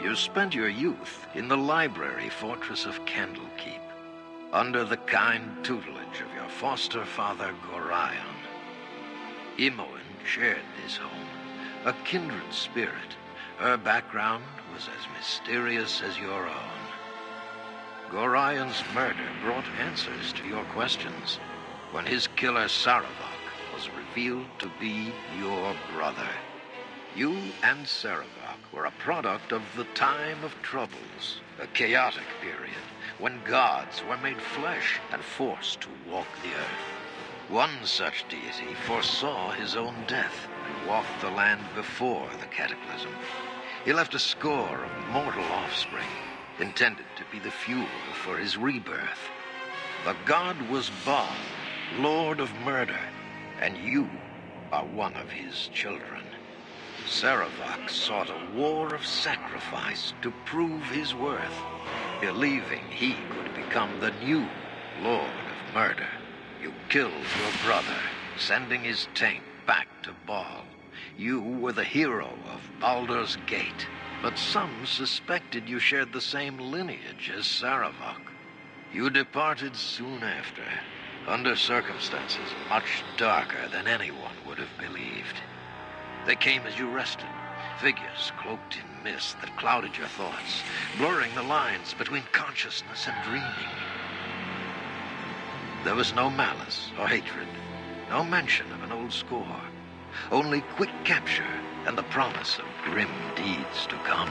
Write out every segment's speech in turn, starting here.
You spent your youth in the library fortress of Candlekeep, under the kind tutelage of your foster father Gorion. Imoen shared this home, a kindred spirit. Her background was as mysterious as your own. Gorion's murder brought answers to your questions when his killer Saravok was revealed to be your brother. You and Saravok were a product of the time of troubles, a chaotic period when gods were made flesh and forced to walk the earth. One such deity foresaw his own death and walked the land before the cataclysm. He left a score of mortal offspring, intended to be the fuel for his rebirth. The god was Bond, Lord of Murder, and you are one of his children. Saravok sought a war of sacrifice to prove his worth, believing he could become the new Lord of Murder. You killed your brother, sending his taint back to Baal. You were the hero of Baldur's Gate, but some suspected you shared the same lineage as Saravok. You departed soon after, under circumstances much darker than anyone would have believed. They came as you rested, figures cloaked in mist that clouded your thoughts, blurring the lines between consciousness and dreaming. There was no malice or hatred, no mention of an old score, only quick capture and the promise of grim deeds to come.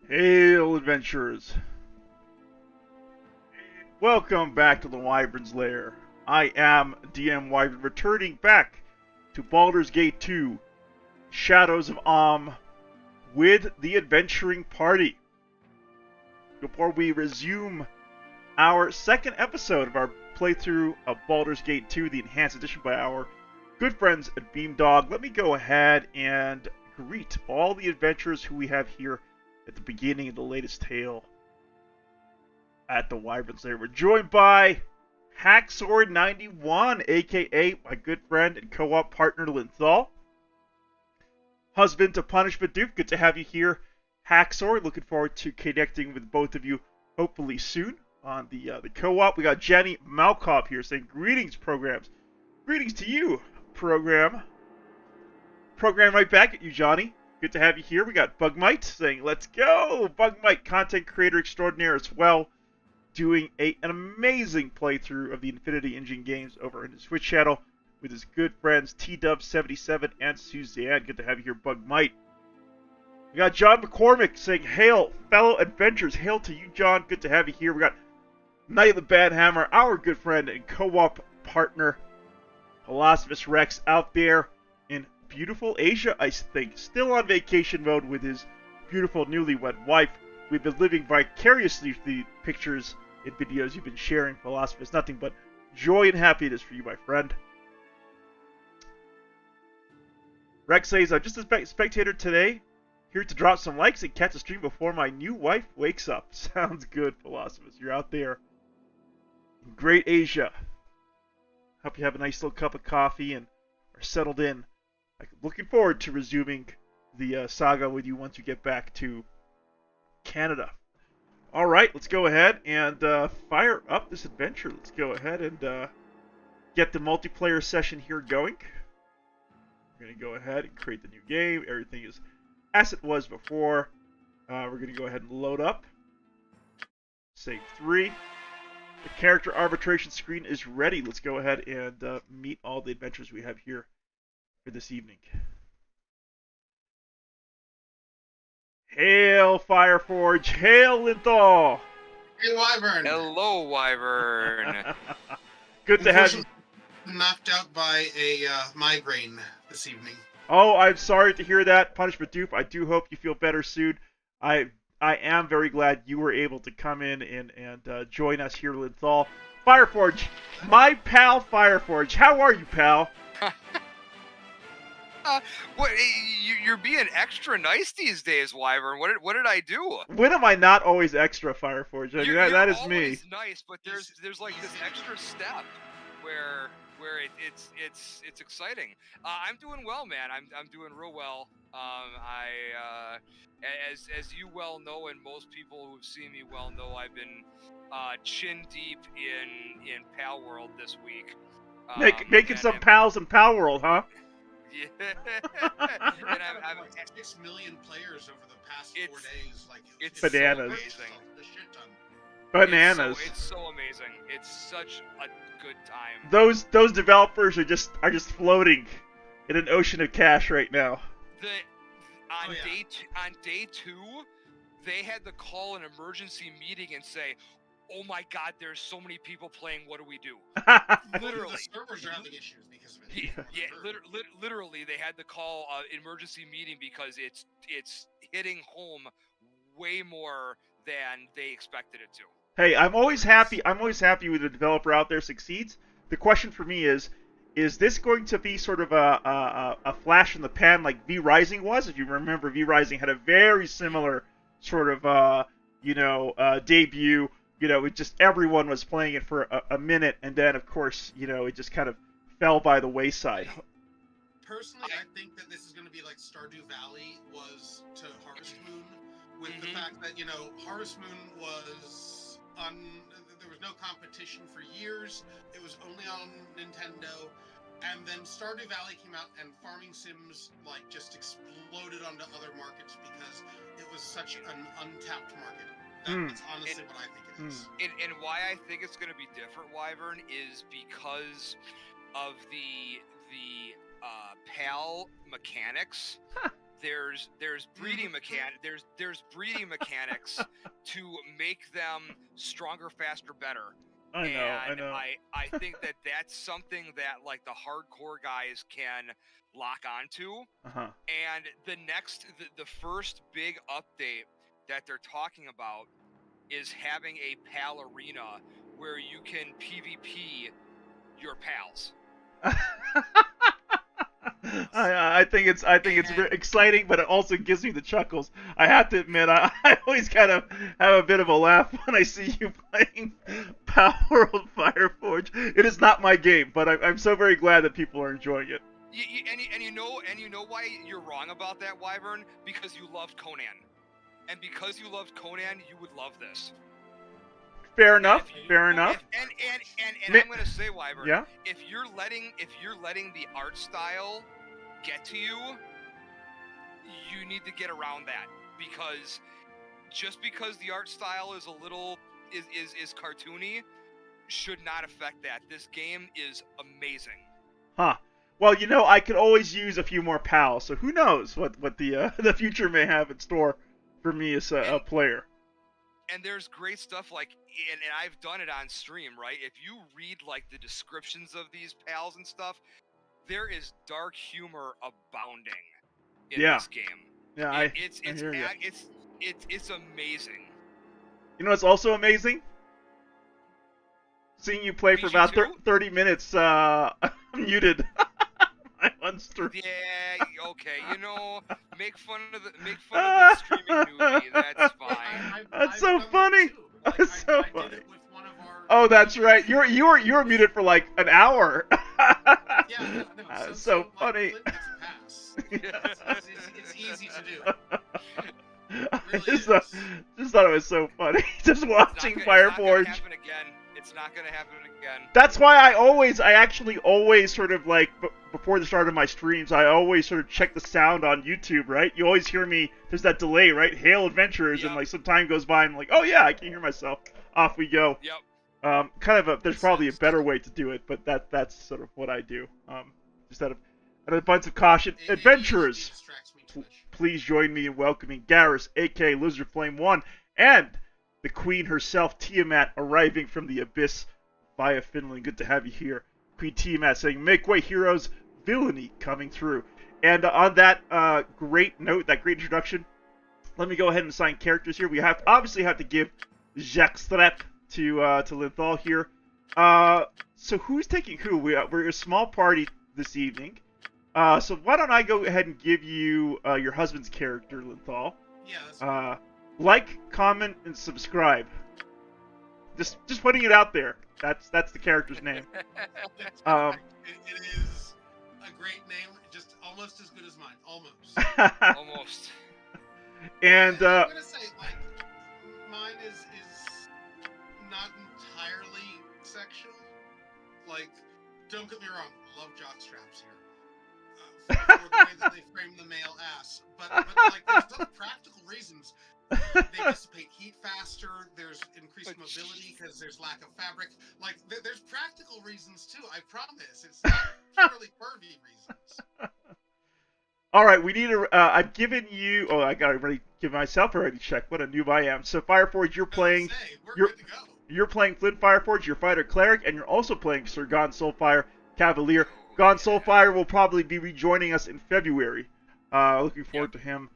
Hail, adventurers! Welcome back to the Wyvern's Lair. I am DM Wyvern, returning back to Baldur's Gate 2, Shadows of Amn, with the adventuring party. Before we resume our second episode of our playthrough of Baldur's Gate 2, the Enhanced Edition by our good friends at Beamdog, let me go ahead and greet all the adventurers who we have here at the beginning of the latest tale at the Wyvern's Lair. We're joined by Hacksword91, aka my good friend and co-op partner Linthal. Husband to Punish Bidoof, good to have you here, Hacksword. Looking forward to connecting with both of you hopefully soon on the co-op. We got Jenny Malkop here saying greetings, programs. Greetings to you, program. Program right back at you, Johnny. Good to have you here. We got Bugmite saying, let's go! Bugmite, content creator extraordinaire as well, doing an amazing playthrough of the Infinity Engine games over in his Twitch channel with his good friends T-Dub77 and Suzanne. Good to have you here, Bugmite. We got John McCormick saying, hail, fellow adventurers. Hail to you, John. Good to have you here. We got Knight of the Bad Hammer, our good friend and co-op partner, PhilosophusRex, out there in beautiful Asia, I think, still on vacation mode with his beautiful newlywed wife. We've been living vicariously through the pictures and videos you've been sharing, Philosophus. Nothing but joy and happiness for you, my friend. Rex says, I'm just a spectator today, here to drop some likes and catch a stream before my new wife wakes up. Sounds good, Philosophus. You're out there in Great Asia. Hope you have a nice little cup of coffee and are settled in. I'm looking forward to resuming the saga with you once you get back to Canada. All right, let's go ahead and fire up this adventure. Let's go ahead and get the multiplayer session here going. We're going to go ahead and create the new game. Everything is as it was before. We're going to go ahead and load up. Save 3. The character arbitration screen is ready. Let's go ahead and meet all the adventures we have here for this evening. Hail Fireforge! Hail Linthal! Hey, Wyvern. Hello, Wyvern. Good to have you. Knocked out by a migraine this evening. Oh, I'm sorry to hear that, Punishment Doof. I do hope you feel better soon. I am very glad you were able to come in and join us here, Linthal. Fireforge, my pal Fireforge. How are you, pal? What? You're being extra nice these days, Wyvern. What did I do? When am I not always extra, Fireforge? I mean, You're that is me. always nice, but there's like this extra step where it's exciting. I'm doing well, man. I'm doing real well. As you well know, and most people who've seen me well know, I've been chin deep in Pal World this week. Making some pals in Pal World, huh? Yeah. And I'm 6 million players over the past 4 days. Like it's bananas. So amazing. The shit ton. Bananas. It's so amazing. It's such a good time. Those developers are just floating in an ocean of cash right now. On day 2, they had to call an emergency meeting and say, "Oh my God, there's so many people playing. What do we do?" Literally, The servers are having issues because of it. Literally, they had to call an emergency meeting because it's hitting home way more than they expected it to. Hey, I'm always happy when a developer out there succeeds. The question for me is this going to be sort of a flash in the pan like V Rising was? If you remember, V Rising had a very similar sort of debut. It just everyone was playing it for a minute, and then of course, it just kind of fell by the wayside. Personally, I think that this is going to be like Stardew Valley was to Harvest Moon, with the fact that Harvest Moon was there was no competition for years. It was only on Nintendo. And then Stardew Valley came out, and farming sims just exploded onto other markets because it was such an untapped market. That's honestly what I think it is. And why I think it's going to be different, Wyvern, is because of the PAL mechanics. There's breeding there's breeding mechanics to make them stronger, faster, better. I know. I think that that's something that the hardcore guys can lock onto. And the first big update that they're talking about is having a PAL arena where you can PvP your pals. I think it's very exciting, but it also gives me the chuckles. I have to admit, I always kind of have a bit of a laugh when I see you playing Power World Fireforge. It is not my game, but I'm so very glad that people are enjoying it. And you know why you're wrong about that, Wyvern? Because you loved Conan, and because you loved Conan, you would love this. Fair enough. And I'm gonna say, Wyvern, yeah? if you're letting the art style get to you, you need to get around that, because just because the art style is a little is cartoony should not affect that. This game is amazing. Huh. Well, I could always use a few more pals, so who knows what the future may have in store for me as a player. And there's great stuff and I've done it on stream, right? If you read the descriptions of these pals and stuff, there is dark humor abounding in this game. Yeah, I hear you. It's amazing. You know what's also amazing? Seeing you play for about 30 minutes muted. I'm on stream. Yeah, okay. You know, make fun of the streaming newbie. That's fine. That's I've so done that funny. too. Like, That's so I funny. did it with one of our. Oh, that's right. You were muted for like an hour. Yeah, no. So like, funny. Flint gets a pass. It's easy to do. I Really just is. thought it was so funny. Just watching Fireforge. It's not gonna happen again. That's why I actually always sort of like before the start of my streams, I always sort of check the sound on YouTube, right? You always hear me. There's that delay, right? Hail Adventurers, and like some time goes by, and I'm like, oh yeah, I can hear myself. Off we go. Yep. There's probably a better way to do it, but that's sort of what I do. Just out of a bunch of caution, adventurers. Please join me in welcoming Garrus, aka Lizardflame1, and the Queen herself, Tiamat, arriving from the abyss via Finland. Good to have you here. Queen Tiamat saying, "Make way, heroes, villainy coming through." And on that great note, that great introduction, let me go ahead and assign characters here. We obviously have to give Jackstrap to Linthal here. So who's taking who? We're a small party this evening. So why don't I go ahead and give you your husband's character, Linthal? Yeah, that's like, comment, and subscribe. Just putting it out there. That's the character's name. It is a great name, just almost as good as mine. Almost. Almost. And I'm gonna say, like, mine is not entirely sexual. Like, don't get me wrong, love jockstraps here. For the way that they frame the male ass, but like, there's other practical reasons. They dissipate heat faster. There's increased mobility because there's lack of fabric. Like, there's practical reasons too. I promise. It's not purely pervy reasons. all right, we need a. I've given you. Oh, I got to give myself a ready check. What a noob I am. So Fireforge, you're playing. We're good to go. You're playing Flint Fireforge. You're fighter cleric, and you're also playing Sir Gonn SoulFyre Cavalier. Gonn SoulFyre will probably be rejoining us in February. Looking forward to him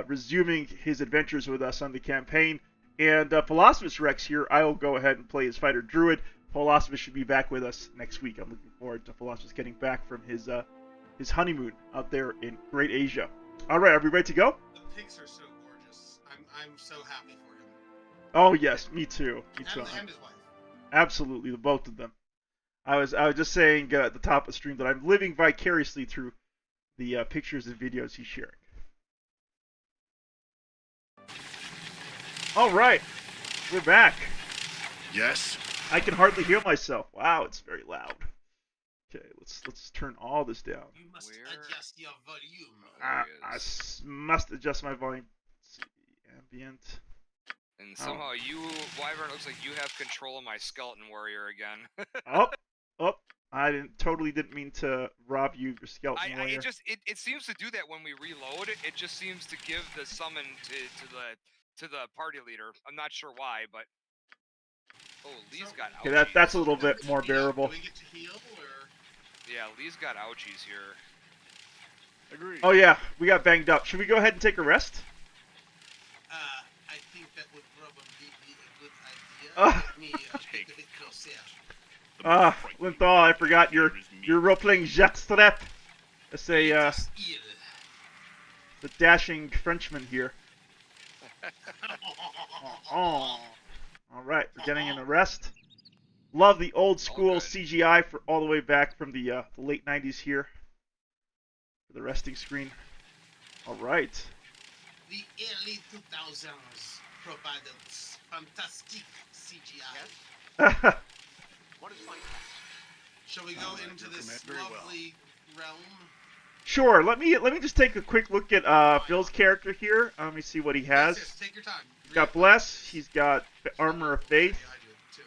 resuming his adventures with us on the campaign. And PhilosophusRex here, I will go ahead and play his fighter druid. Philosophus should be back with us next week. I'm looking forward to Philosophus getting back from his honeymoon out there in Great Asia. All right, are we ready to go? The pigs are so gorgeous. I'm so happy for him. Oh yes, me too. Me too. And his wife. Absolutely, the both of them. I was just saying at the top of the stream that I'm living vicariously through the pictures and videos he's sharing. All right, we're back. Yes. I can hardly hear myself. Wow, it's very loud. Okay, let's turn all this down. You must adjust your volume. I must adjust my volume. Let's see, ambient. And somehow Wyvern, looks like you have control of my skeleton warrior again. Oh, I totally didn't mean to rob you of your skeleton warrior. It seems to do that when we reload. It just seems to give the summon to the party leader. I'm not sure why, but Lee's got ouchies. Okay, that's a little bit more bearable. Do we get to heal, or? Yeah, Lee's got ouchies here. Agreed. Oh yeah, we got banged up. Should we go ahead and take a rest? I think that would probably be a good idea. Let me take a bit closer. Linthal, I forgot you're role-playing Jackstrap. That's the dashing Frenchman here. All right, we're getting an arrest. Love the old school CGI for all the way back from the late 90s here. For the resting screen. All right. The early 2000s provided fantastic CGI. What is my task? Shall we go into this lovely realm? Sure. Let me just take a quick look at Phil's character here. Let me see what he has. Yes, take your time. He's got Bless. He's got Armor of Faith.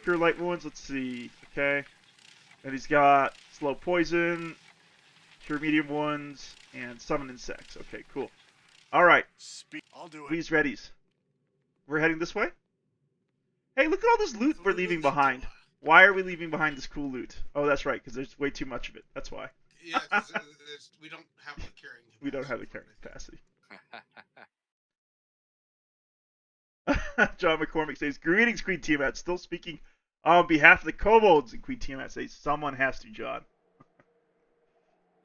Cure Light Wounds. Let's see. Okay. And he's got Slow Poison, Cure Medium Wounds, and Summon Insects. Okay, cool. All right. I'll do it. Please, readies. We're heading this way? Hey, look at all this loot we're leaving behind. Why are we leaving behind this cool loot? Oh, that's right, because there's way too much of it. That's why. Yeah, because we don't have the carrying capacity. We don't have the carrying capacity. John McCormick says, "Greetings, Queen Tiamat. Still speaking on behalf of the kobolds." And Queen Tiamat says, "Someone has to, John."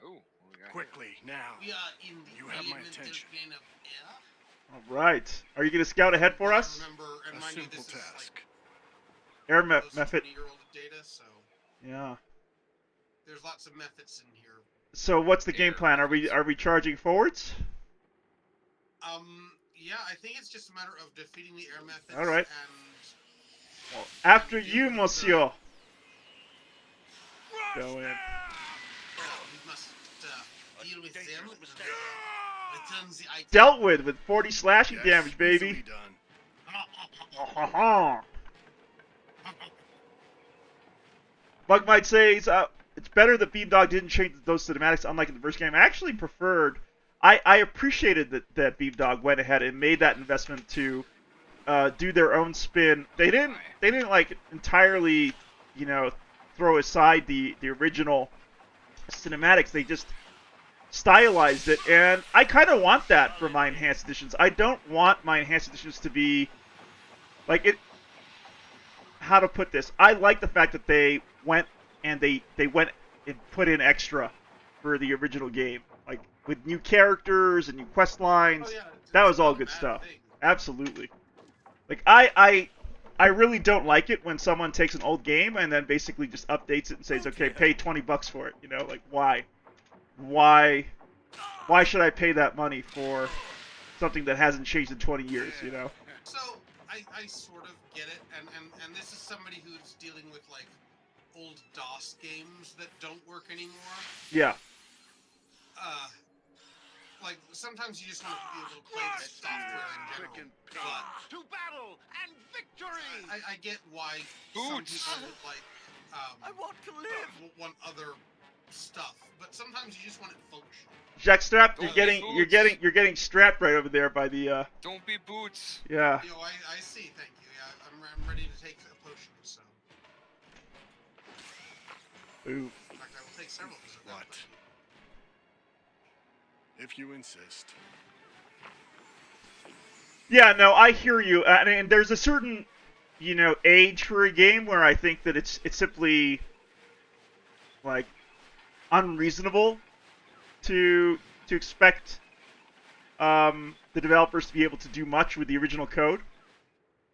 Oh, got Quickly, now. We are in the You have my elemental attention. plane of air. All right. Are you going to scout ahead for us? Remember, and A mind you, simple this is task. Air close to method. 20-year-old data, so Yeah. there's lots of methods in here. So what's the game plan? Are we charging forwards? Yeah, I think it's just a matter of defeating the air methods. All right. And Well, after and you, do monsieur. Rush Go in. them! we must deal with them. Dangerous mistake. Return the item. Dealt with 40 slashing Yes, damage, baby. easily done. Bug might say it's better that Beamdog didn't change those cinematics, unlike in the first game. I actually preferred. I appreciated that Beamdog went ahead and made that investment to do their own spin. They didn't like entirely, throw aside the original cinematics. They just stylized it, and I kind of want that for my enhanced editions. I don't want my enhanced editions to be like it. How to put this? I like the fact that they went and they went and put in extra for the original game, like with new characters and new quest lines. Oh, yeah, that was it's all not a good bad stuff. thing. Absolutely. Like I really don't like it when someone takes an old game and then basically just updates it and says, okay, pay $20 for it. Like why? Why should I pay that money for something that hasn't changed in 20 years? So I sort of get it, and this is somebody who's dealing with like old DOS games that don't work anymore. Yeah. Like sometimes you just want to be able to play the software in general. But To battle and victory! I get why some Boots. people would like I want to live! want other stuff, but sometimes you just want it functional. Jackstrap, Don't you're be you're getting strapped right over there by the Don't be boots. yeah. I see. Thank you. Yeah, I'm ready to take a potion. So Ooh. in fact, I will take several. What? If you insist. Yeah, no, I hear you. And there's a certain, age for a game where I think that it's simply like unreasonable to expect the developers to be able to do much with the original code.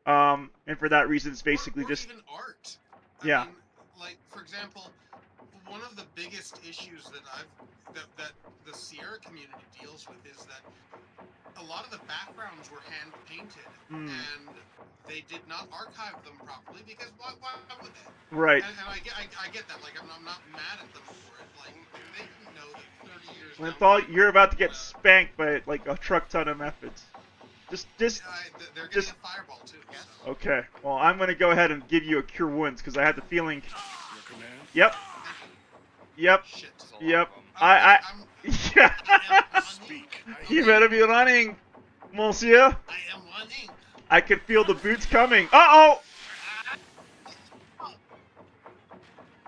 And for that reason, it's basically or just even art. Yeah. I mean, like for example, one of the biggest issues that the Sierra community deals with is that a lot of the backgrounds were hand painted and they did not archive them properly because why would they? right. And I get that. Like I'm not mad at them for it. Like they can know that 30 years. down the Linthal, line, you're about to get spanked by like a truck ton of methods. Just they're getting a fireball too. So. okay. Well, I'm gonna go ahead and give you a cure wounds because I had the feeling. Your command? Yep. Yep. Shit. There's a lot Yep. of 'em. I I'm yeah. Speak. You better be running, Monsieur. I am running. I can feel the boots coming. Uh-oh!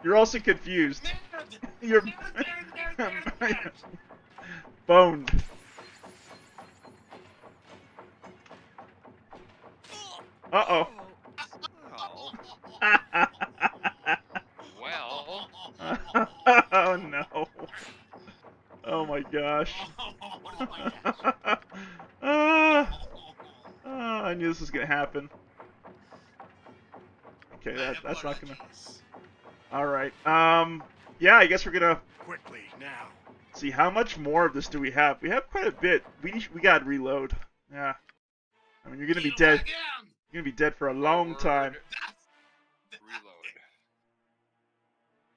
You're also confused. You're boned. Uh-oh. Oh, well. Oh, no. Oh, my gosh. I knew this was going to happen. Okay, that's not going to... Alright, yeah, I guess we're going to Quickly, now. see how much more of this do we have. We have quite a bit. We got to reload. Yeah. I mean, you're going to be dead. You're going to be dead for a long time. Reload.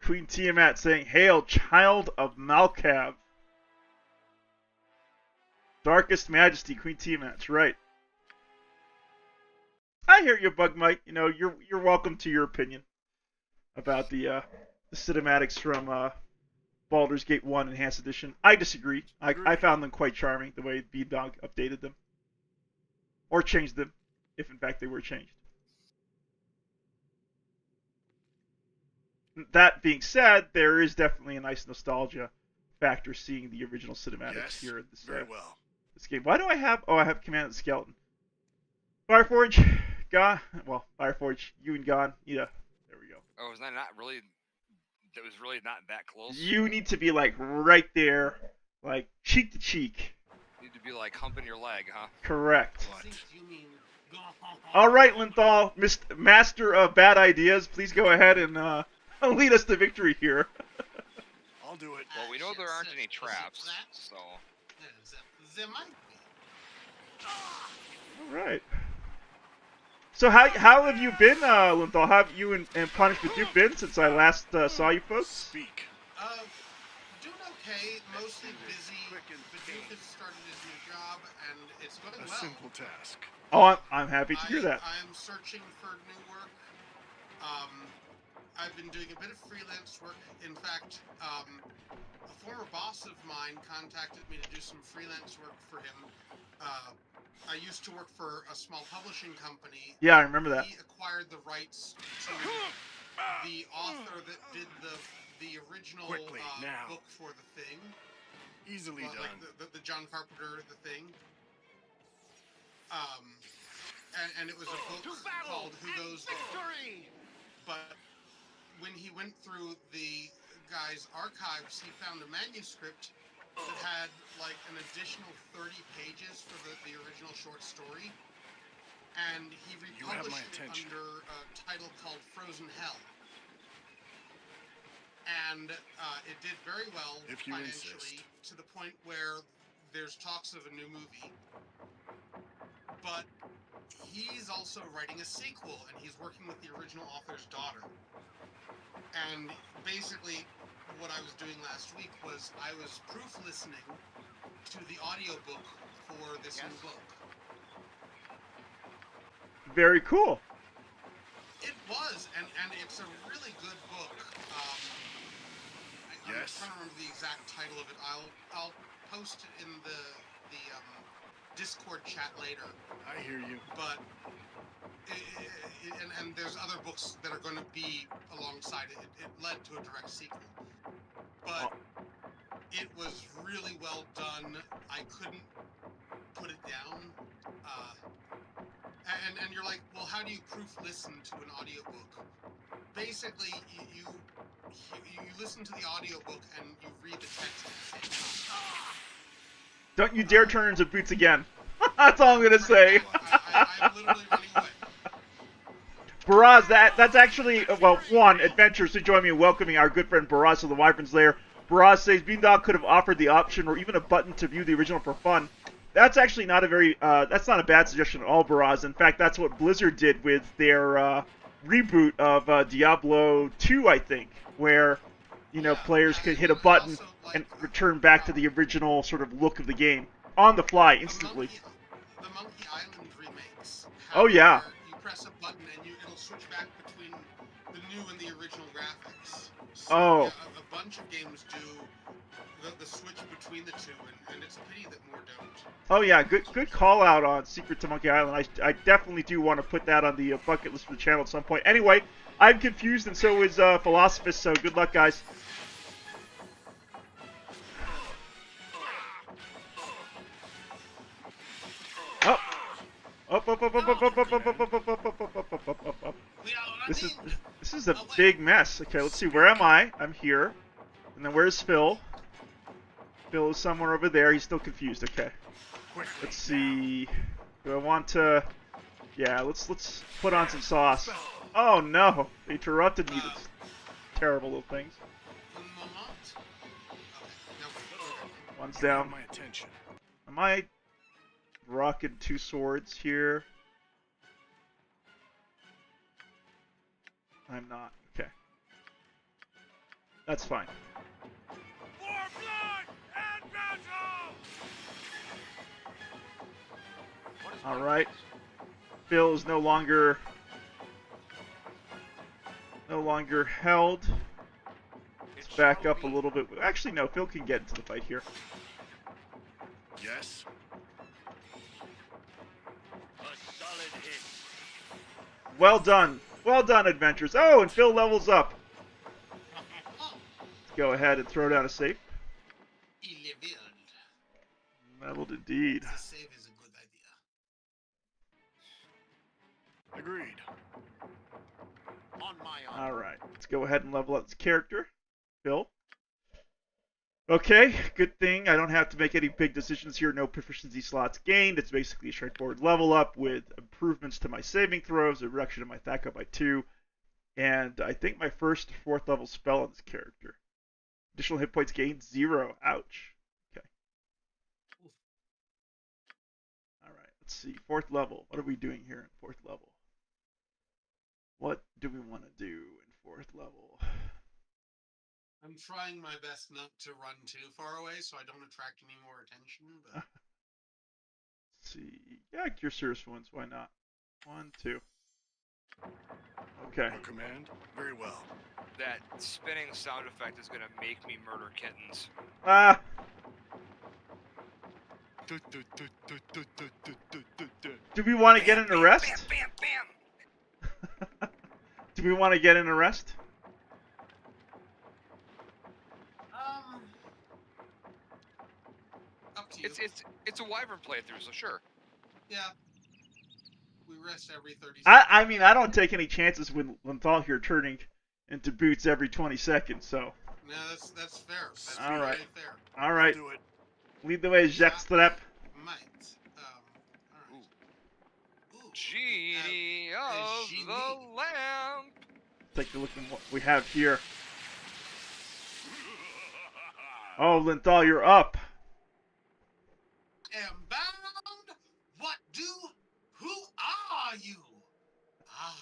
Queen Tiamat saying, "Hail, child of Malkav." Darkest Majesty, Queen Tiamat. That's right. I hear you, Bug Mike. You're welcome to your opinion about the cinematics from Baldur's Gate 1 Enhanced Edition. I disagree. I found them quite charming, the way Beamdog updated them. Or changed them, if in fact they were changed. That being said, there is definitely a nice nostalgia factor seeing the original cinematics Yes, here in this, very well. this game. Why do I have... Oh, I have Command of the Skeleton. Fireforge, Gonn... Well, Fireforge, you and Gonn. Yeah, there we go. Oh, is that not really That was really not that close. You need to be like right there, like cheek to cheek. You need to be like humping your leg, huh? Correct. What? All right, Linthal, master of bad ideas, please go ahead and lead us to victory here. I'll do it. Well, we know there aren't any traps, so. There might be. All right. So how have you been, Linthal? How have you and Punish Bidoof been since I last saw you folks? Speak. Doing okay. Mostly busy. Bidoof has started his new job, and it's going A well. simple task. Oh, I'm happy to hear that. I'm searching for new work. I've been doing a bit of freelance work. In fact, a former boss of mine contacted me to do some freelance work for him. I used to work for a small publishing company. Yeah, I remember that. He acquired the rights to the author that did the original Quickly, now. book for The Thing. Easily done. Like the John Carpenter The Thing. And it was a book called Who Goes There. But when he went through the guy's archives, he found a manuscript that had like an additional 30 pages for the original short story, and he republished it under a title called Frozen Hell. And it did very well financially, to the point where there's talks of a new movie. But he's also writing a sequel, and he's working with the original author's daughter. And basically, what I was doing last week was I was proof listening to the audiobook for this new book. Very cool. It was, and it's a really good book. I'm trying to remember the exact title of it. I'll post it in the Discord chat later. I hear you. But and there's other books that are going to be alongside it. It led to a direct sequel. But it was really well done. I couldn't put it down. And you're like, well, how do you proof listen to an audiobook? Basically, you listen to the audiobook and you read the text at the same time. Don't you dare turn into boots again. That's all I'm gonna say. I'm literally running away. Baraz, that's actually, well, one, adventurers to join me in welcoming our good friend Baraz of the Wyvern's Lair. Baraz says Beandog could have offered the option or even a button to view the original for fun. That's actually not a very, that's not a bad suggestion at all, Baraz. In fact, that's what Blizzard did with their reboot of Diablo 2, I think, where, you know, players could hit a button and return back to the original sort of look of the game on the fly instantly. The Monkey Island remakes. Oh, yeah. You press a button and it'll switch back between the new and the original graphics. So, oh. Yeah, a bunch of games do the switch between the two, and it's a pity that more don't. Oh yeah, good call out on Secret to Monkey Island. I definitely do want to put that on the bucket list for the channel at some point. Anyway, I'm confused, and so is Philosophus. So good luck, guys. Oh. Up. This is a big mess. Okay, let's see. Where am I? I'm here. And then where's Phil? Phil is somewhere over there. He's still confused. Okay. Let's see. Do I want to? Yeah, let's put on some sauce. Oh no! They interrupted me. These terrible little things. One's down. Am I rocking two swords here? I'm not. Okay. That's fine. All right. Phil is no longer held. Let's back up a little bit. Actually, no. Phil can get into the fight here. Yes. Well done. Well done, adventurers. Oh, and Phil levels up. Let's go ahead and throw down a safe. Leveled indeed. The save is a good idea. Agreed. On my honor. Alright, let's go ahead and level up this character. Bill. Okay, good thing I don't have to make any big decisions here. No proficiency slots gained. It's basically a straightforward level up with improvements to my saving throws, a reduction of my attack up by 2, and I think my first 4th level spell on this character. Additional hit points gained, 0. Ouch. Okay. Alright, let's see. 4th level. What are we doing here in 4th level? What do we want to do in 4th level? I'm trying my best not to run too far away so I don't attract any more attention, but... Let's see. Yeah, Cure Serious Wounds. Why not? 1, 2. Okay. Your command? Very well. That spinning sound effect is gonna make me murder kittens. Ah! Do we want to get an arrest? Bam, bam, bam. Do we want to get an arrest? Up to you. It's a wyvern playthrough, so sure. Yeah. We rest every 30 seconds. I mean, I don't take any chances with Linthal here turning into boots every 20 seconds, so. No, that's fair. That's All right. very fair. All right. Do it. Lead the way, Jackstrap. Might. Alright. Ooh. Genie a of genie. the lamp. Take a look at what we have here. Oh, Linthal, you're up. Am bound? What do? Who are you? Ah,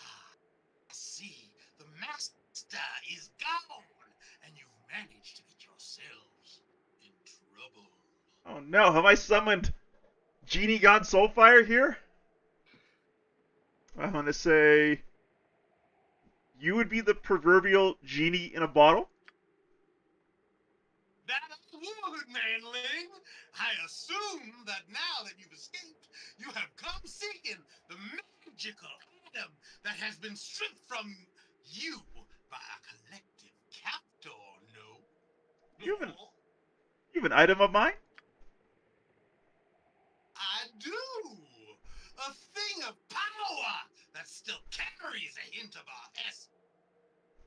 I see. The master is gone, and you've managed to get yourselves in trouble. Oh no, have I summoned Genie Gonn SoulFyre here? I'm gonna say you would be the proverbial genie in a bottle. That I would, manling. I assume that now that you've escaped, you have come seeking the magical item that has been stripped from you by a collective captor, no? You have an item of mine? I do! A thing of power that still carries a hint of our essence.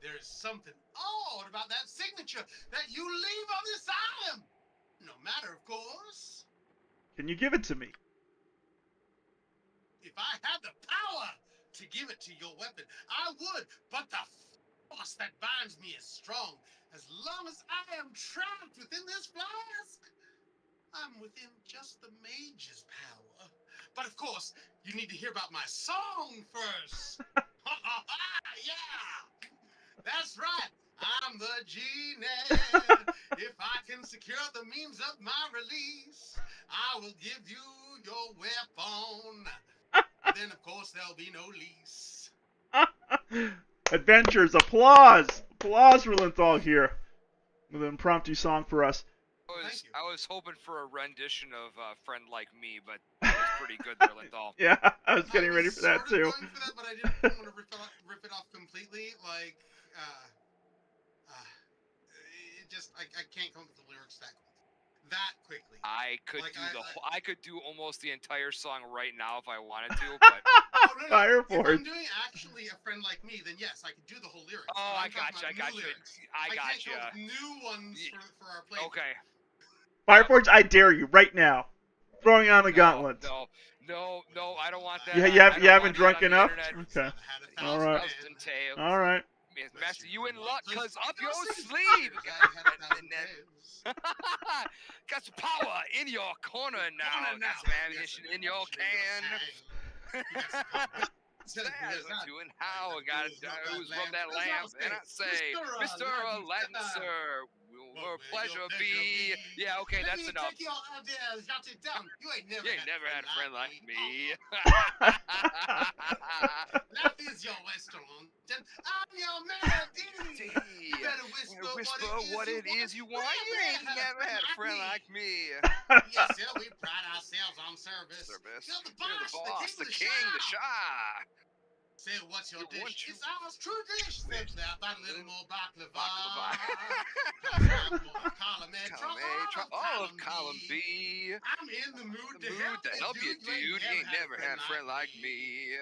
There's something odd about that signature that you leave on this item. No matter, of course. Can you give it to me? If I had the power to give it to your weapon, I would, but the force that binds me is strong. As long as I am trapped within this flask, I'm within just the mage's power. But of course, you need to hear about my song first. Yeah! That's right. I'm the genie. If I can secure the means of my release, I will give you your weapon. Then, of course, there'll be no lease. Adventures, applause! Applause for Linthal here. With an impromptu song for us. I was hoping for a rendition of Friend Like Me, but that was pretty good there, Linthal. Yeah, I was getting ready for that too. I was going for that, but I didn't want to rip it off completely. Like, it just, I can't come up with the lyrics that quickly. I could Like, do I could do almost the entire song right now if I wanted to, but No. Fireforge. If I'm doing actually A Friend Like Me, then yes, I could do the whole lyrics. oh, But I I'm got talking you. about new lyrics. I got can't you. come up with new ones for our playthrough. Okay. Fireforge, I dare you right now. Throwing on the gauntlet. No, I don't want that. Yeah, you haven't want drunk that on the enough? internet. Okay. All right. Tales. All right. Master, you in luck, cause up your sleeve. Got some power in your corner now. Got some ammunition in your can. Says to and how I got who's from that lamp, and I say, Mr. Aladdin, sir, will pleasure be. Yeah, okay, that's enough. Take your ideas, jot it down. You ain't never had a friend like me. That is your restaurant. I'm your melody. You better whisper what it is you want. You ain't never had a friend like me. Yes, sir, we pride ourselves on service. You're the boss, the king, the Shah. Say, what's your You want dish? you- It's ours, true dish. Said that, about a little more baklava. Column B. I'm in the mood to help you, dude. You ain't never had a friend like me.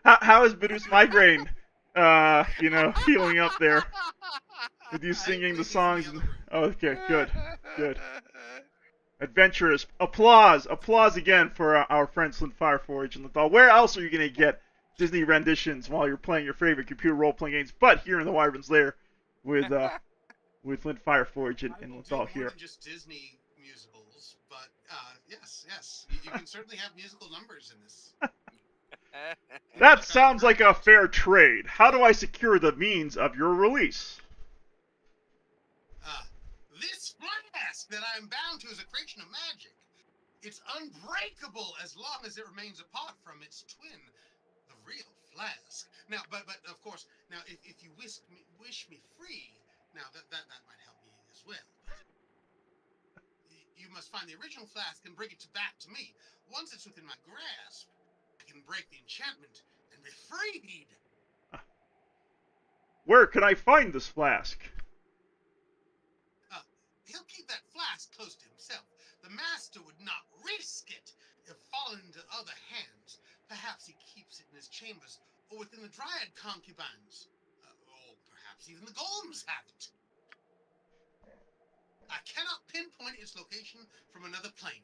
How is Bidoof's migraine, healing up there? With you singing the Please, songs. in the And... other room. Okay, good, good. Adventurous. Applause. Applause again for our friends Flint, Fireforge, and Linthal. Where else are you going to get Disney renditions while you're playing your favorite computer role-playing games? But here in the Wyvern's Lair with Flint, Fireforge, and We'll Linthal do more here. than just Disney musicals, but yes. You can certainly have musical numbers in this. That sounds like a fair trade. How do I secure the means of your release? This flask that I am bound to is a creation of magic. It's unbreakable as long as it remains apart from its twin, the real flask. Now, but of course, now if you wish me free, now that might help me as well. But you must find the original flask and bring it back to me. Once it's within my grasp, I can break the enchantment and be freed. Where can I find this flask? He'll keep that flask close to himself. The master would not risk it if fallen into other hands. Perhaps he keeps it in his chambers or within the dryad concubines. Or perhaps even the golems have it. I cannot pinpoint its location from another plane,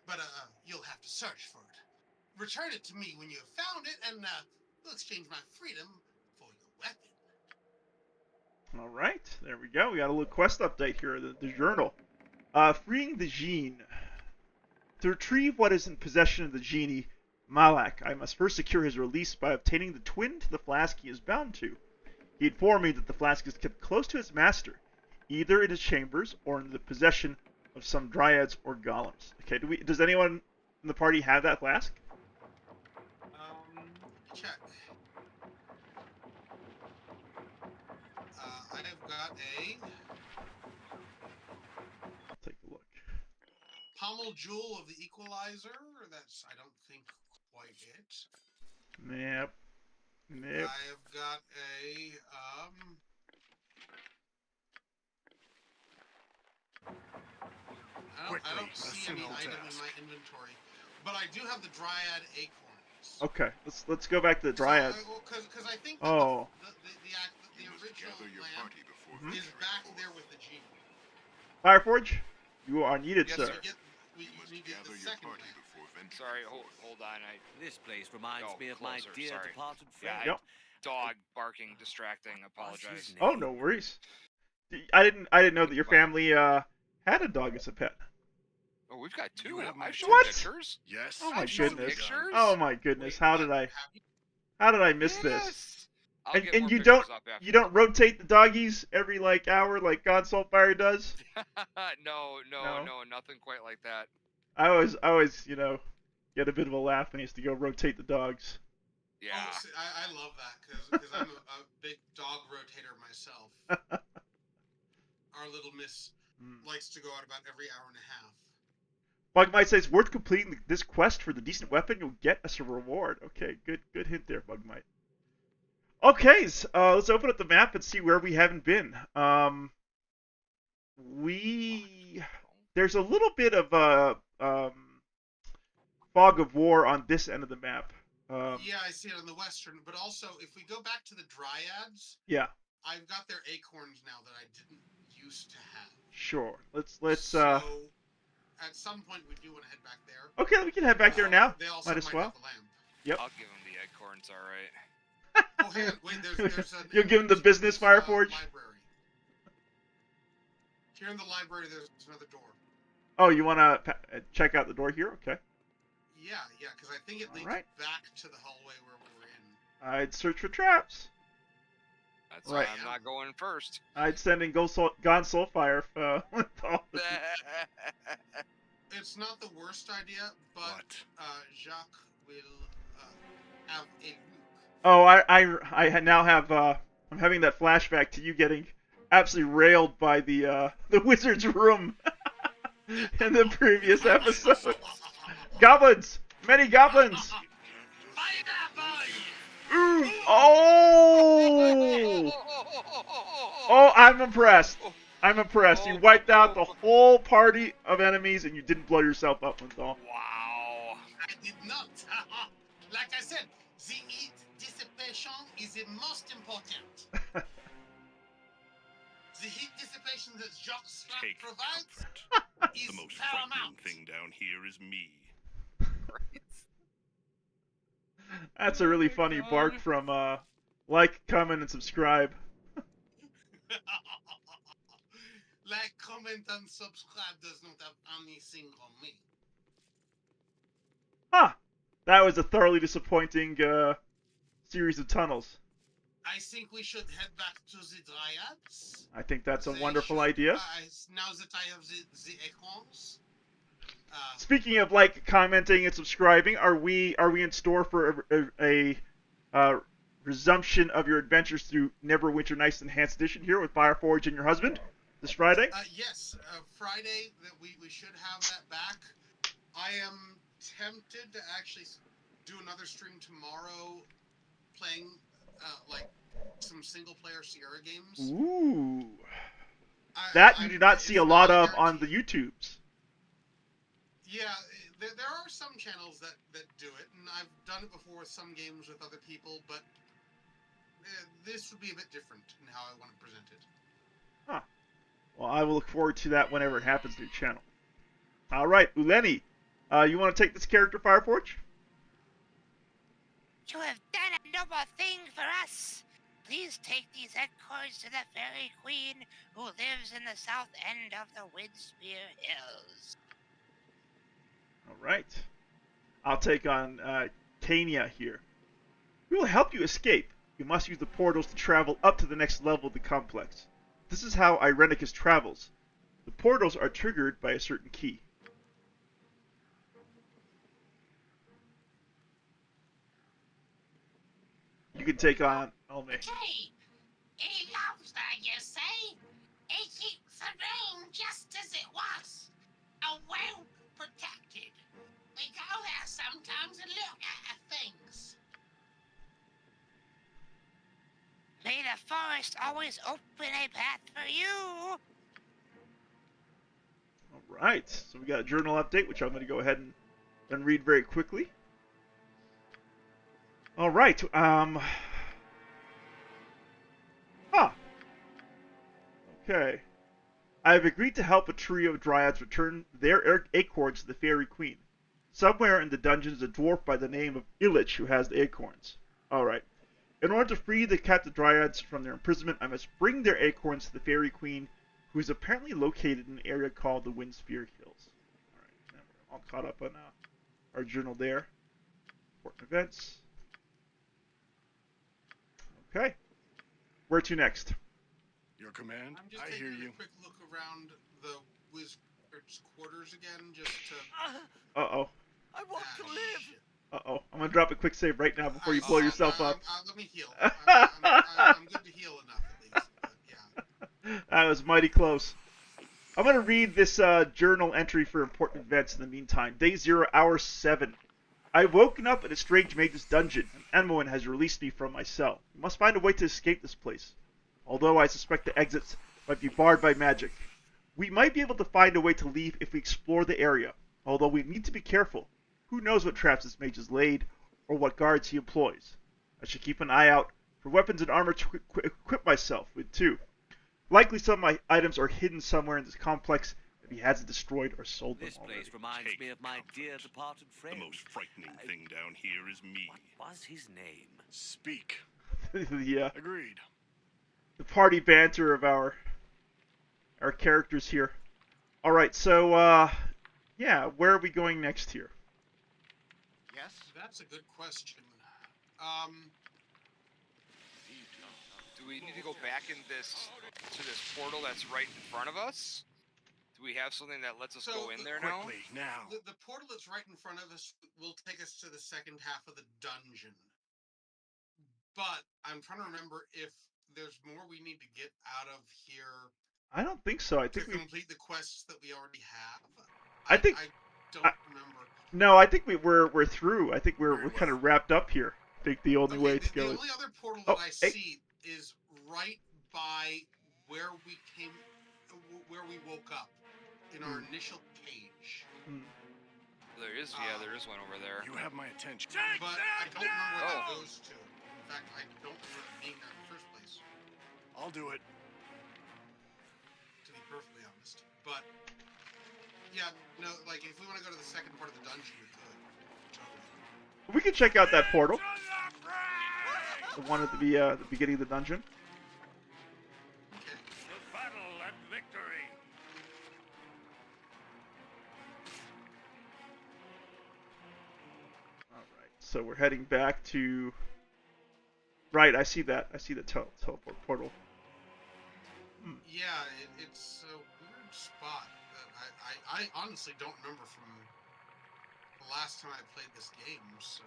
but you'll have to search for it. Return it to me when you have found it, and we'll exchange my freedom for your weapon. All right, there we go. We got a little quest update here, the journal. Freeing the Gene. To retrieve what is in possession of the genie, Malak, I must first secure his release by obtaining the twin to the flask he is bound to. He informed me that the flask is kept close to its master, either in his chambers or in the possession of some dryads or golems. Okay, does anyone in the party have that flask? Check. I have got a Take a look. pommel jewel of the equalizer. That's, I don't think, quite it. Nope. I have got a I don't see any item in my inventory, but I do have the dryad acorns. Okay, let's go back to the dryads. Because I think The that original lamp is back there with the genie. Fireforge, you are needed, Yes, sir. sir. We need to get the second lamp. Sorry, hold on. This place reminds me of my closer, dear sorry. departed friend. Yep. Dog barking, distracting. Apologize. Oh, no worries. I didn't know that your family had a dog as a pet. Oh, we've got two. You have my I've shown What? pictures. Yes. Oh my I've shown goodness. pictures. Oh my goodness. How did I miss this? Yes. I'll get And more you pictures don't up after. you don't rotate the doggies every hour like Gonn SoulFyre does? No, No? nothing quite like that. I always get a bit of a laugh when he has to go rotate the dogs. Yeah. Oh, see, I love that because I'm a big dog rotator myself. Our little miss likes to go out about every hour and a half. Bugmite says, worth completing this quest for the decent weapon you'll get as a reward. Okay, good hint there, Bugmite. Okay, let's open up the map and see where we haven't been. There's a little bit of a fog of war on this end of the map. Yeah, I see it on the western, but also if we go back to the dryads, yeah. I've got their acorns now that I didn't used to have. Sure. Let's So at some point we do want to head back there. Okay, we can head back there now. They also Might as well. have a lamp. Yep. I'll give him the acorns, all right. Oh, hang on, wait. There's an You'll give him the business Fireforge. Library. Here in the library, there's another door. Oh, you want to check out the door here? Okay. Yeah, because I think it leads Alright. back to the hallway where we were in. I'd search for traps. That's Right. why I'm not going first. I'd send in Gonn SoulFyre with all the... It's not the worst idea, but Jacques will have a look. Oh, I now have I'm having that flashback to you getting absolutely railed by the wizard's room in the previous episode. Goblins, many goblins. Ooh. Oh, I'm impressed. You wiped out the whole party of enemies and you didn't blow yourself up, Linthal. Wow. I did not. Like I said, the heat dissipation is the most important. The Take provides comfort. is The most paramount. frightening thing down here is me. That's a really funny bark from like, comment, and subscribe. Like, comment, and subscribe does not have anything on me. Huh. That was a thoroughly disappointing series of tunnels. I think we should head back to the Dryads. I think that's a They wonderful should, idea. now that I have the acorns. Speaking of like, commenting, and subscribing, are we in store for a resumption of your adventures through Neverwinter Nights Enhanced Edition here with Fireforge and your husband this Friday? Yes, Friday that we should have that back. I am tempted to actually do another stream tomorrow, playing like some single player Sierra games. Ooh, that you do not see a lot of on the YouTubes. Yeah, there are some channels that do it, and I've done it before with some games with other people, but this would be a bit different in how I want to present it. Huh. Well, I will look forward to that whenever it happens to your channel. All right, Uleni, you want to take this character, Fireforge? You have done a noble thing for us. Please take these acorns to the Fairy Queen, who lives in the south end of the Windspear Hills. All right. I'll take on Tania here. We will help you escape. You must use the portals to travel up to the next level of the complex. This is how Irenicus travels. The portals are triggered by a certain key. You can take on Elme. Okay. He loves her, you say? He keeps the room just as it was. Well protected. We go there sometimes and look at things. May the forest always open a path for you. All right. So we got a journal update, which I'm going to go ahead and read very quickly. All right. Okay. I have agreed to help a trio of dryads return their acorns to the Fairy Queen. Somewhere in the dungeon is a dwarf by the name of Illich who has the acorns. Alright. In order to free the captive dryads from their imprisonment, I must bring their acorns to the Fairy Queen, who is apparently located in an area called the Windspear Hills. Alright, now we're all caught up on our journal there. Important events. Okay. Where to next? Your command? I'm just I taking hear a you. quick look around the Wizard's quarters again, just to... Uh-oh. I want to live. Shit. Uh-oh. I'm gonna drop a quick save right now before you blow yourself up. Let me heal. I'm good to heal enough, at least. But yeah. That was mighty close. I'm gonna read this journal entry for important events in the meantime. Day 0, hour 7. I've woken up in a strange mage's dungeon, and Emoen has released me from my cell. We must find a way to escape this place. Although I suspect the exits might be barred by magic. We might be able to find a way to leave if we explore the area, although we need to be careful. Who knows what traps this mage has laid, or what guards he employs. I should keep an eye out for weapons and armor to equip myself with, too. Likely some of my items are hidden somewhere in this complex if he hasn't destroyed or sold them This already. place reminds me of my dear departed friend. The most frightening thing down here is me. What was his name? Speak. the Agreed. party banter of our characters here. Alright, so, yeah, where are we going next here? Yes, that's a good question. Do we need to go back to this portal that's right in front of us? Do we have something that lets us go in there now? Quickly, now. The portal that's right in front of us will take us to the second half of the dungeon. But I'm trying to remember if there's more we need to get out of here I don't think so. I to think we. complete the quests that we already have. I think. I don't remember. No, I think we're through. I think we're kind of wrapped up here. I think the only way to go The is. only other portal that I hey. see is right by where we woke up in our initial cage. There is one over there. You have my attention. But I don't remember where that goes to. In fact, I don't remember being there in the first place. I'll do it. To be perfectly honest. But yeah, no, like if we want to go to the second part of the dungeon, we could. Totally. We can check out that portal. The one at the beginning of the dungeon. Okay. The battle and victory. All right. So we're heading back to. Right, I see that. I see the teleport portal. Yeah, it's a weird spot that I honestly don't remember from the last time I played this game. So.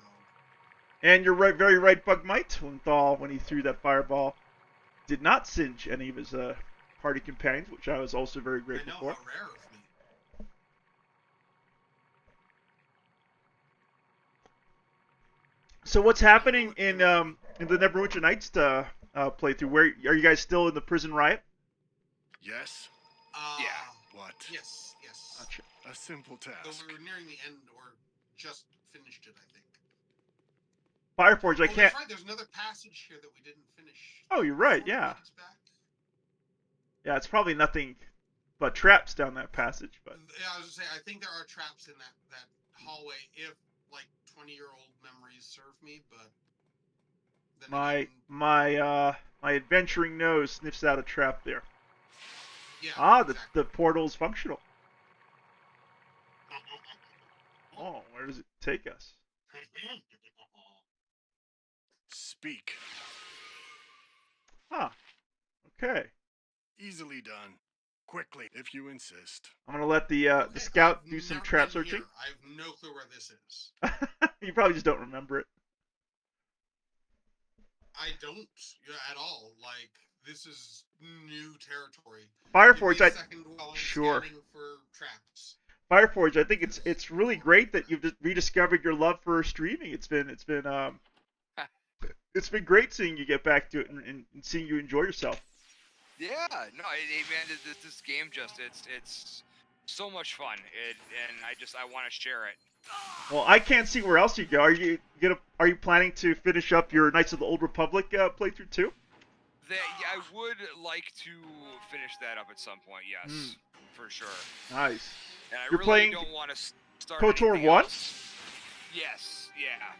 And you're right, very right, Bugmite. Linthal, when he threw that fireball, did not singe any of his party companions, which I was also very grateful for. I know, how rare of me. So what's happening in the Neverwinter Nights playthrough? Where are you guys still in the prison riot? Yes. Yeah. What? Yes. Gotcha. A simple task. So we were nearing the end, or just finished it, I think. Fireforge, I can't. That's right. There's another passage here that we didn't finish. Oh, you're right. Yeah. Yeah, it's probably nothing but traps down that passage, but. Yeah, I was gonna say, I think there are traps in that hallway if like 20-year-old memories serve me, but. Then My adventuring nose sniffs out a trap there. Yeah. Exactly. the portal's functional. Oh, where does it take us? Speak. Huh. Okay. Easily done. Quickly, if you insist. I'm gonna let the scout do some trap searching. Here. I have no clue where this is. You probably just don't remember it. I don't at all. Like, this is new territory. Fireforge, sure. For traps. Fireforge, I think it's really great that you've rediscovered your love for streaming. It's been great seeing you get back to it and seeing you enjoy yourself. Yeah, no, man, this game it's so much fun, and I want to share it. Well, I can't see where else you go. Are you planning to finish up your Knights of the Old Republic playthrough too? I would like to finish that up at some point. Yes, for sure. Nice. And I You're really playing don't want to start KOTOR 1? Yes. Yeah.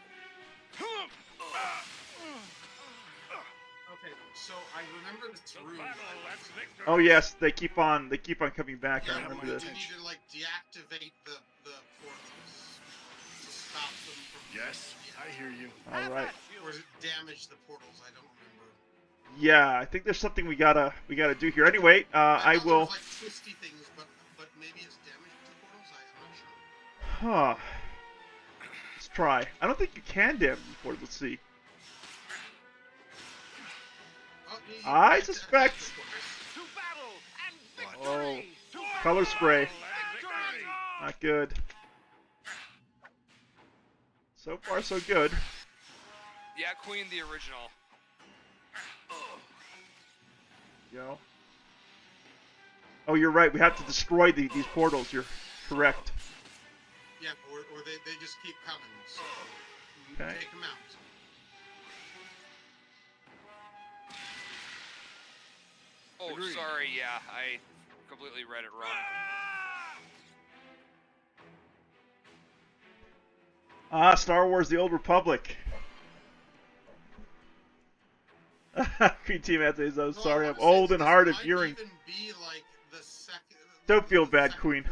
Okay, so I remember this room. Oh yes, they keep on coming back. Yeah, I remember this. You need to like deactivate the portals to stop them from. Yes, I hear you. All right. Or is it damage the portals? I don't remember. Yeah, I think there's something we gotta do here. Anyway, I will. There's like twisty things, but maybe it's damage to the portals. I'm not sure. Huh. Let's try. I don't think you can damage the portals. Let's see. I suspect. Oh, color spray. Not good. So far, so good. Yeah, Queen the original. Yo. Oh, you're right. We have to destroy these portals. You're correct. Yeah, or they just keep coming. So you Okay. take them out. Oh, sorry. Yeah, I completely read it wrong. Star Wars: The Old Republic. Queen Team Anthony, I'm sorry, I'm old and hard of hearing. Like Don't feel bad, Queen.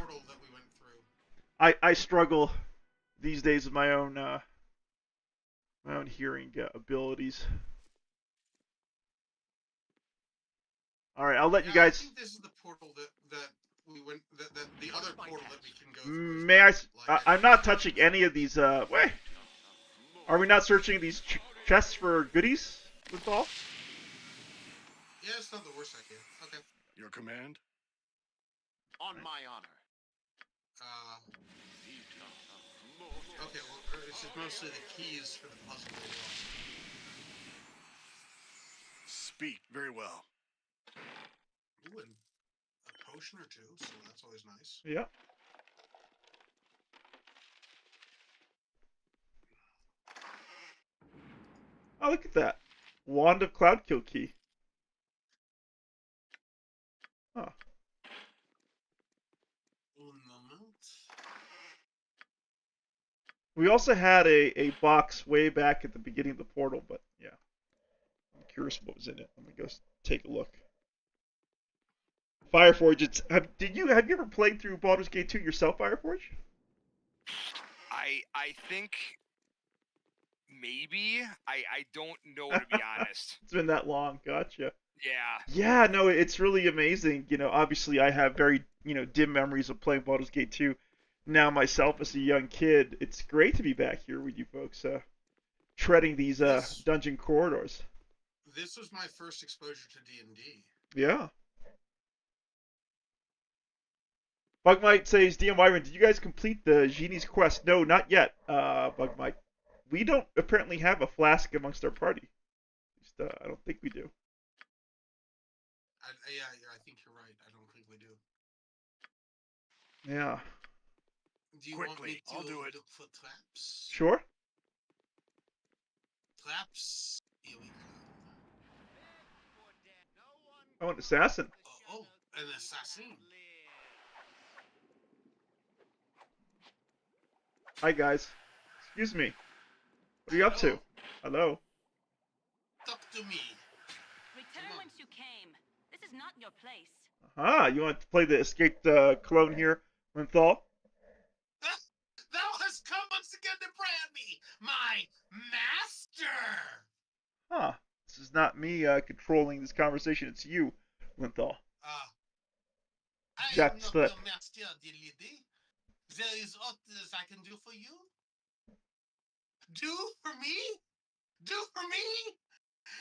I struggle these days with my own hearing abilities. All right, I'll let you guys. I think this is the portal that we went. That the other portal that we can go through. May I? I'm not touching any of these. Wait. Are we not searching these chests for goodies? With all? Yeah, it's not the worst idea. Okay. Your command? On my honor. Okay, well, it's just mostly the keys for the puzzle. Speak very well. Ooh, and a potion or two, so that's always nice. Yeah. Oh, look at that. Wand of Cloudkill key. Huh. We also had a box way back at the beginning of the portal, but yeah. I'm curious what was in it. Let me go take a look. Fireforge, have you ever played through Baldur's Gate 2 yourself, Fireforge? I think maybe. I don't know, to be honest. It's been that long. Gotcha. Yeah. Yeah, no, it's really amazing. Obviously I have very, dim memories of playing Baldur's Gate 2 now myself as a young kid. It's great to be back here with you folks, treading these dungeon corridors. This was my first exposure to D&D. Yeah. Bugmite says, DM Wyvern, did you guys complete the Genie's quest? No, not yet, Bugmite. We don't apparently have a flask amongst our party. At least, I don't think we do. Yeah, I think you're right. I don't think we do. Yeah. Do you Quickly, want me to I'll do it. look for traps? Sure. Traps? Here we go. Oh, an assassin. Oh, an assassin. Hi, guys. Excuse me. What are you up to? Hello. Talk to me. Return whence you came. This is not your place. Aha, you want to play the escaped clone here, Linthal? Thou hast come once again to brand me, my master! Huh. This is not me controlling this conversation. It's you, Linthal. I Jack am not Slip. your master, dear lady. There is aught that I can do for you? Do for me? Do for me?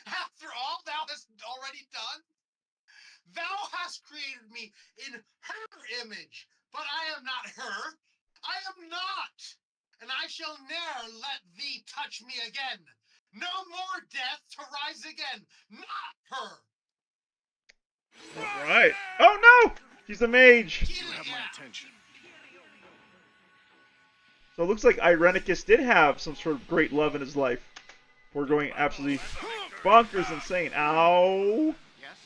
After all thou hast already done? Thou hast created me in her image, but I am not her. I am not. And I shall ne'er let thee touch me again. No more death to rise again. Not her. All right. Oh no! She's a mage. You have my attention. So it looks like Irenicus did have some sort of great love in his life. We're going absolutely bonkers insane. Ow! Yes?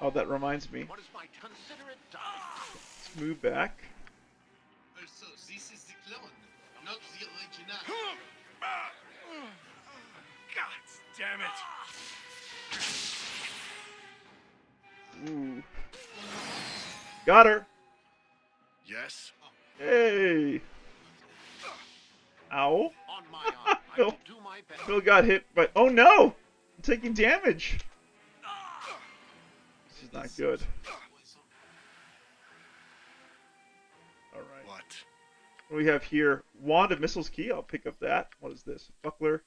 Oh, that reminds me. What is my considerate darling? Let's move back. So this is the clone, not the original. God damn it. Ooh. Got her. Yes? Hey. Ow. On my honor, I Phil. will do my best. Phil got hit by... Oh no! I'm taking damage. This is not good. Alright. What? What do we have here? Wand of Missile's Key. I'll pick up that. What is this? Buckler.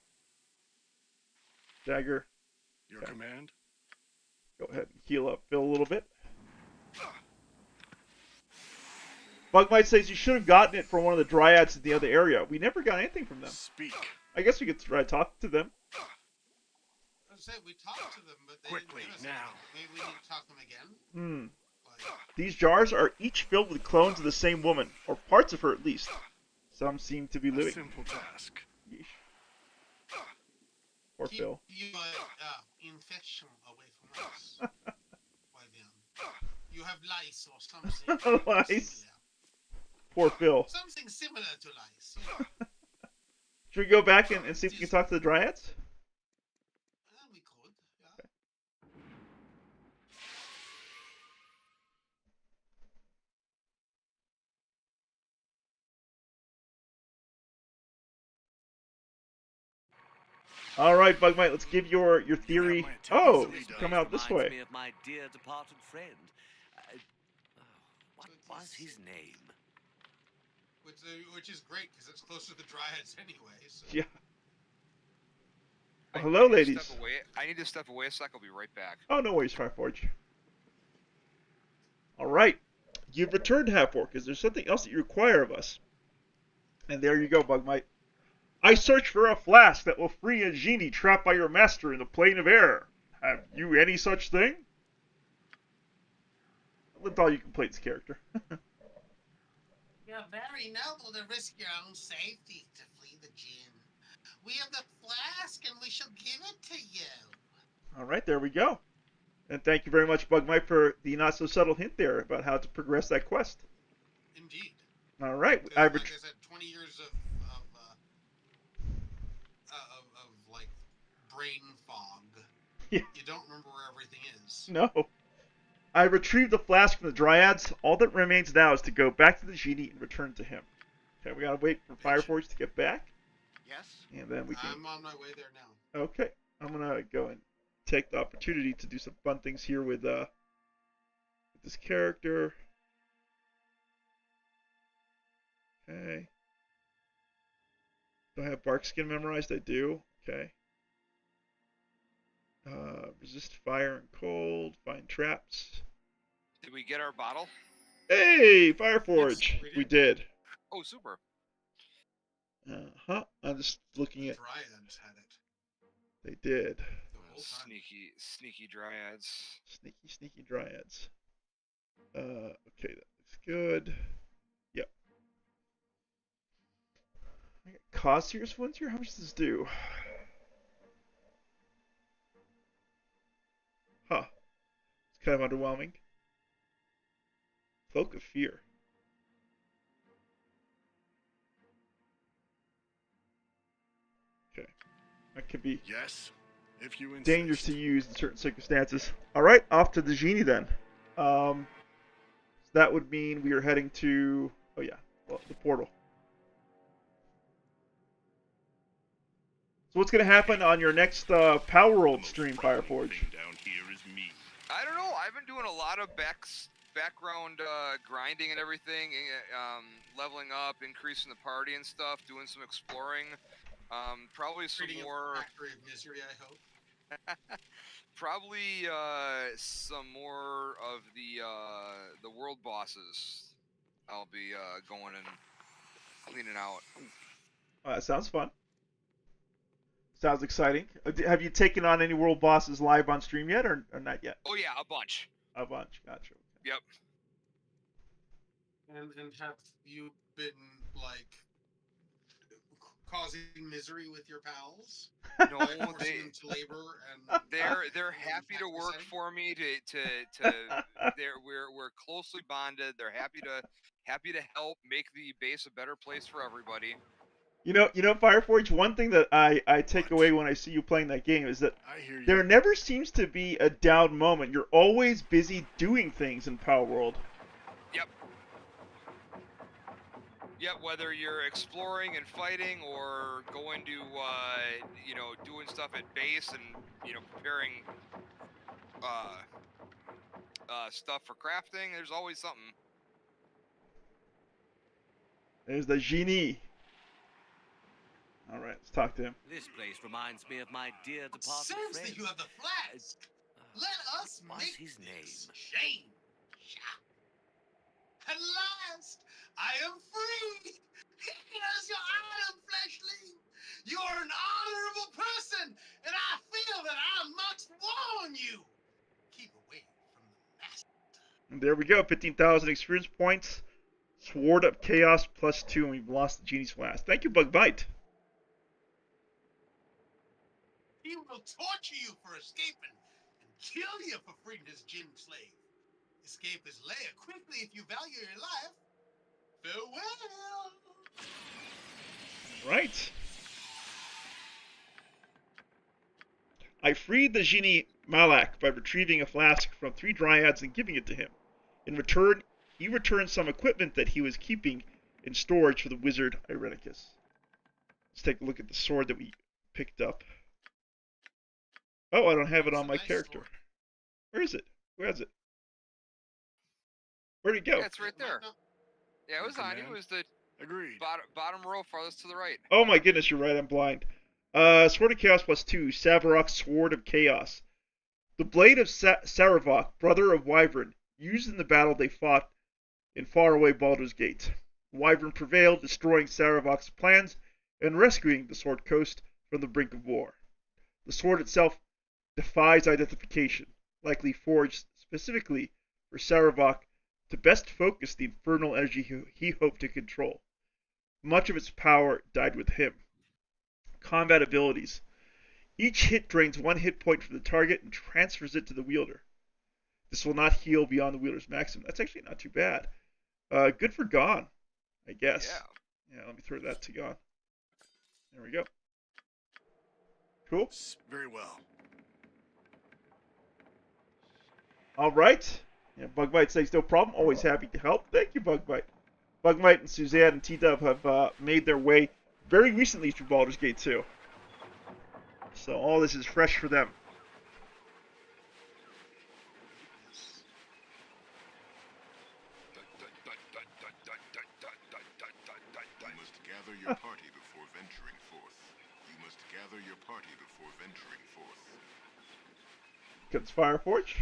Dagger. Your Okay. command? Go ahead and heal up Phil a little bit. Bugmite says you should have gotten it from one of the dryads in the other area. We never got anything from them. Speak. I guess we could try to talk to them. I said we talked to them, but they Quickly, didn't give us now. anything. Maybe we need to talk to them again. Like, These jars are each filled with clones of the same woman, or parts of her at least. Some seem to be A living. simple task. Yeesh. Poor keep Phil. your infection away from us. Why then? You have lice or something. Lice. Similar. Poor Phil. Something similar to lice. Should we go back and see if we can talk to the dryads? We could. Yeah. Alright, Bugmite, let's give your theory. my attention. Oh, This come out this Reminds way. me of my dear departed friend. What was his name? Which is great because it's closer to the dryads anyway. So. Yeah. I Well, hello, need to ladies. step away. I need to step away a sec. I'll be right back. Oh, no worries, Fireforge. Alright. You've returned, Half-Orc. Is there something else that you require of us? And there you go, Bugmite. I search for a flask that will free a genie trapped by your master in the plane of air. Have you any such thing? Linthal, you can play this character. You're very noble to risk your own safety to flee the gin. We have the flask and we shall give it to you. Alright, there we go. And thank you very much, Bugmite, for the not-so-subtle hint there about how to progress that quest. Indeed. All right. Like I said, 20 years of like brain fog. Yeah. You don't remember where everything is. No. I retrieved the flask from the Dryads. All that remains now is to go back to the genie and return to him. Okay, we gotta wait for Fireforge to get back. Yes? And then we can... I'm on my way there now. Okay. I'm gonna go and take the opportunity to do some fun things here with this character. Okay. Do I have Barkskin memorized? I do. Okay. Resist fire and cold. Find traps. Did we get our bottle? Hey, Fireforge! Yes, we did. Oh, super. I'm just looking at... Dryads had it. They did. The whole time. Sneaky dryads. Sneaky Dryads. Okay, that looks good. Yep. I got cause serious ones here? How much does this do? Huh. It's kind of underwhelming. Cloak of Fear. Okay. That could be Yes, if you insist. dangerous to use in certain circumstances. Alright, off to the genie then. So that would mean we are heading to... Oh yeah, well, the portal. So what's going to happen on your next Power World stream, Fireforge? Down here is me. I don't know. I've been doing a lot of background grinding and everything, leveling up, increasing the party and stuff, doing some exploring. Probably some Creating more. a factory of misery, I hope. Probably some more of the world bosses. I'll be going and cleaning out. Oh, that sounds fun. Sounds exciting. Have you taken on any world bosses live on stream yet, or not yet? Oh yeah, a bunch. A bunch, gotcha. Yep. And have you been like causing misery with your pals? No, Like, forcing them to labor and they're happy to work for me. We're closely bonded. They're happy to help make the base a better place for everybody. You know, Fireforge, one thing that I take away when I see you playing that game is that I hear you. there never seems to be a down moment. You're always busy doing things in Power World. Yep. Yep, whether you're exploring and fighting or going to, doing stuff at base and, preparing stuff for crafting, there's always something. There's the genie. All right, let's talk to him. This place reminds me of my dear departed Since friend. that you have the flask, let us What's make his this name? change. At last, I am free. Here's your item, Fleshling. You are an honorable person, and I feel that I must warn you. Keep away from the master. And there we go, 15,000 experience points. Sword of Chaos +2, and we've lost the genie's flask. Thank you, Bug Bite. He will torture you for escaping and kill you for freeing his gin slave. Escape is later quickly if you value your life. Farewell. Right. I freed the genie Malak by retrieving a flask from 3 Dryads and giving it to him. In return, he returned some equipment that he was keeping in storage for the wizard Irenicus. Let's take a look at the sword that we picked up. Oh, I don't have it on my character. Sword. Where is it? Where is it? Where'd it go? Yeah, it's right there. Yeah, it was on you. It was the Agreed. bottom row farthest to the right. Oh my goodness, you're right, I'm blind. Sword of Chaos +2, Savarok's Sword of Chaos. The blade of Saravok, brother of Wyvern, used in the battle they fought in faraway Baldur's Gate. Wyvern prevailed, destroying Saravok's plans and rescuing the Sword Coast from the brink of war. The sword itself defies identification, likely forged specifically for Saravok to best focus the infernal energy he hoped to control. Much of its power died with him. Combat abilities. Each hit drains 1 hit point from the target and transfers it to the wielder. This will not heal beyond the wielder's maximum. That's actually not too bad. Good for Gonn. I guess. Yeah, let me throw that to Gonn. There we go. Cool. Very well. All right. Yeah, Bugmite says no problem. Always happy to help. Thank you, Bugmite. Bugmite and Suzanne and T-Dub have made their way very recently through Baldur's Gate 2. So all this is fresh for them. You must gather your party before venturing forth. You must gather your party before venturing forth. Comes Fireforge.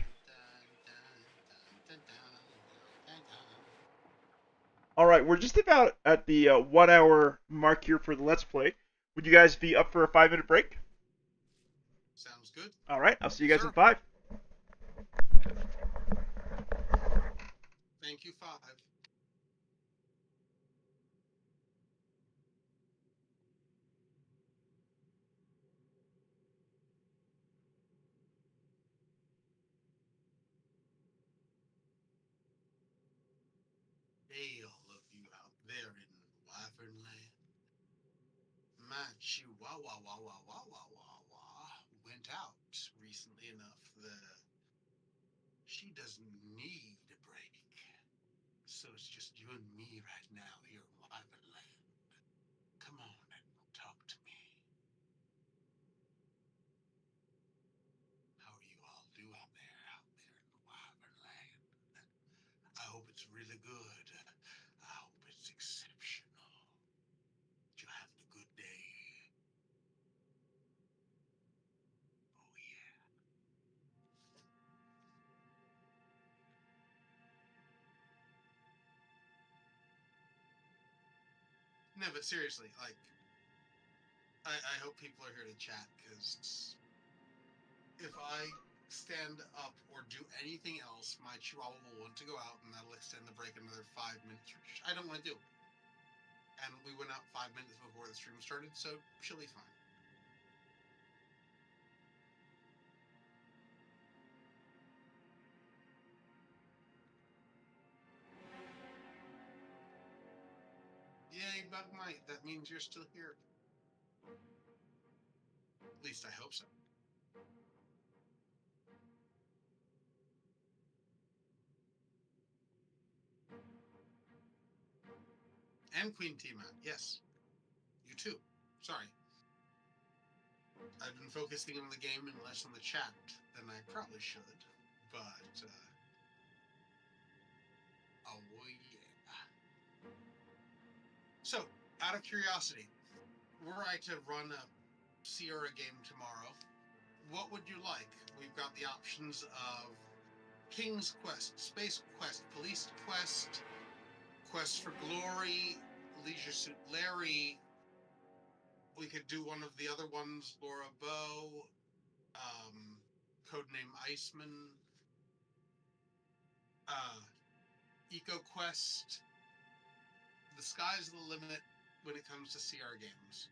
Alright, we're just about at the 1 hour mark here for the Let's Play. Would you guys be up for a 5-minute break? Sounds good. Alright, I'll see you guys in 5. Thank you, 5. Hey, all of you out there in Wyvern Land. My chihuahua went out recently enough that she doesn't need a break. So it's just you and me right now here in Wyvern Land. Come on and talk to me. How are you all doing out there in the Wyvern Land? I hope it's really good. I hope it's exceptional. You're having a good day. Oh, yeah. No, but seriously, like, I hope people are here to chat, because if I stand up or do anything else, my chihuahua will want to go out, and that'll extend the break another 5 minutes, which I don't want to do. And we went out 5 minutes before the stream started, so she'll be fine. Yay, Bugmite, that means you're still here. At least I hope so. And Queen T-Man, yes. You too. Sorry. I've been focusing on the game and less on the chat than I probably should, but, oh yeah. So, out of curiosity, were I to run a Sierra game tomorrow, what would you like? We've got the options of King's Quest, Space Quest, Police Quest, Quest for Glory, Leisure Suit Larry. We could do one of the other ones, Laura Bow, Codename Iceman, Eco Quest. The sky's the limit when it comes to CR games.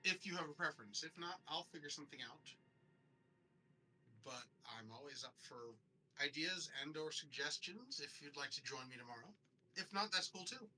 If you have a preference. If not, I'll figure something out. But I'm always up for ideas and or suggestions if you'd like to join me tomorrow. If not, that's cool too.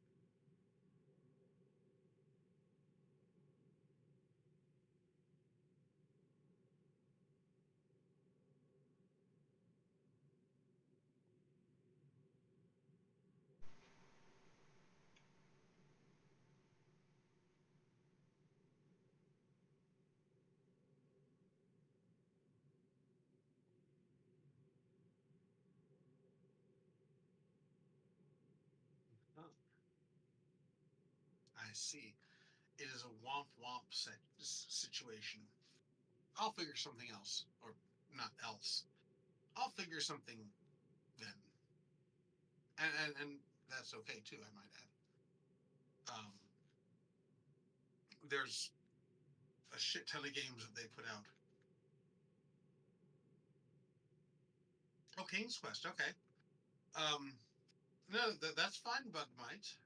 I see. It is a womp womp situation. I'll figure something else. Or not else. I'll figure something then. And that's okay too, I might add. There's a shit ton of games that they put out. Oh, King's Quest, okay. No, that's fine, Bugmite.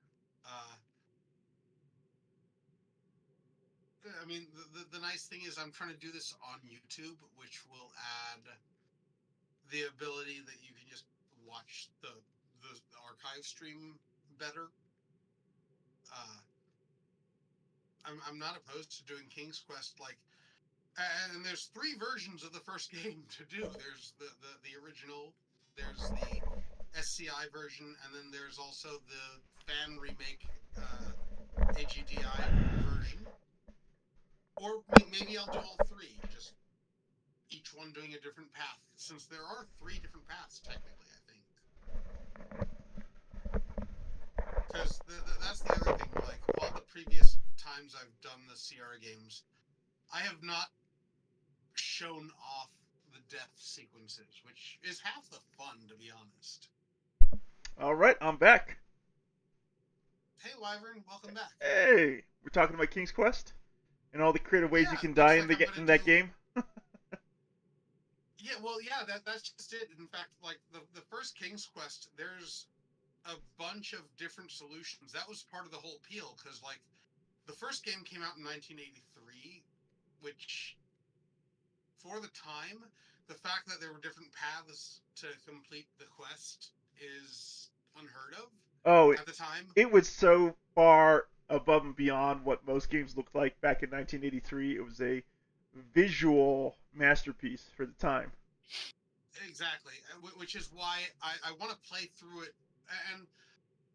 I mean, the nice thing is I'm trying to do this on YouTube, which will add the ability that you can just watch the archive stream better. I'm not opposed to doing King's Quest, like, and there's 3 versions of the first game to do. There's the original, there's the SCI version, and then there's also the fan remake AGDI version. Or maybe I'll do all 3, just each one doing a different path, since there are 3 different paths technically, I think. Because that's the other thing, like, all the previous times I've done the CR games, I have not shown off the death sequences, which is half the fun, to be honest. All right, I'm back. Hey, Wyvern, welcome back. Hey, we're talking about King's Quest and all the creative ways you can die in that game. Yeah, well, yeah, that's just it. In fact, like the first King's Quest, there's a bunch of different solutions. That was part of the whole appeal, because like the first game came out in 1983, which for the time, the fact that there were different paths to complete the quest is unheard of. At the time. It was so far above and beyond what most games looked like back in 1983. It was a visual masterpiece for the time. Exactly, which is why I want to play through it, and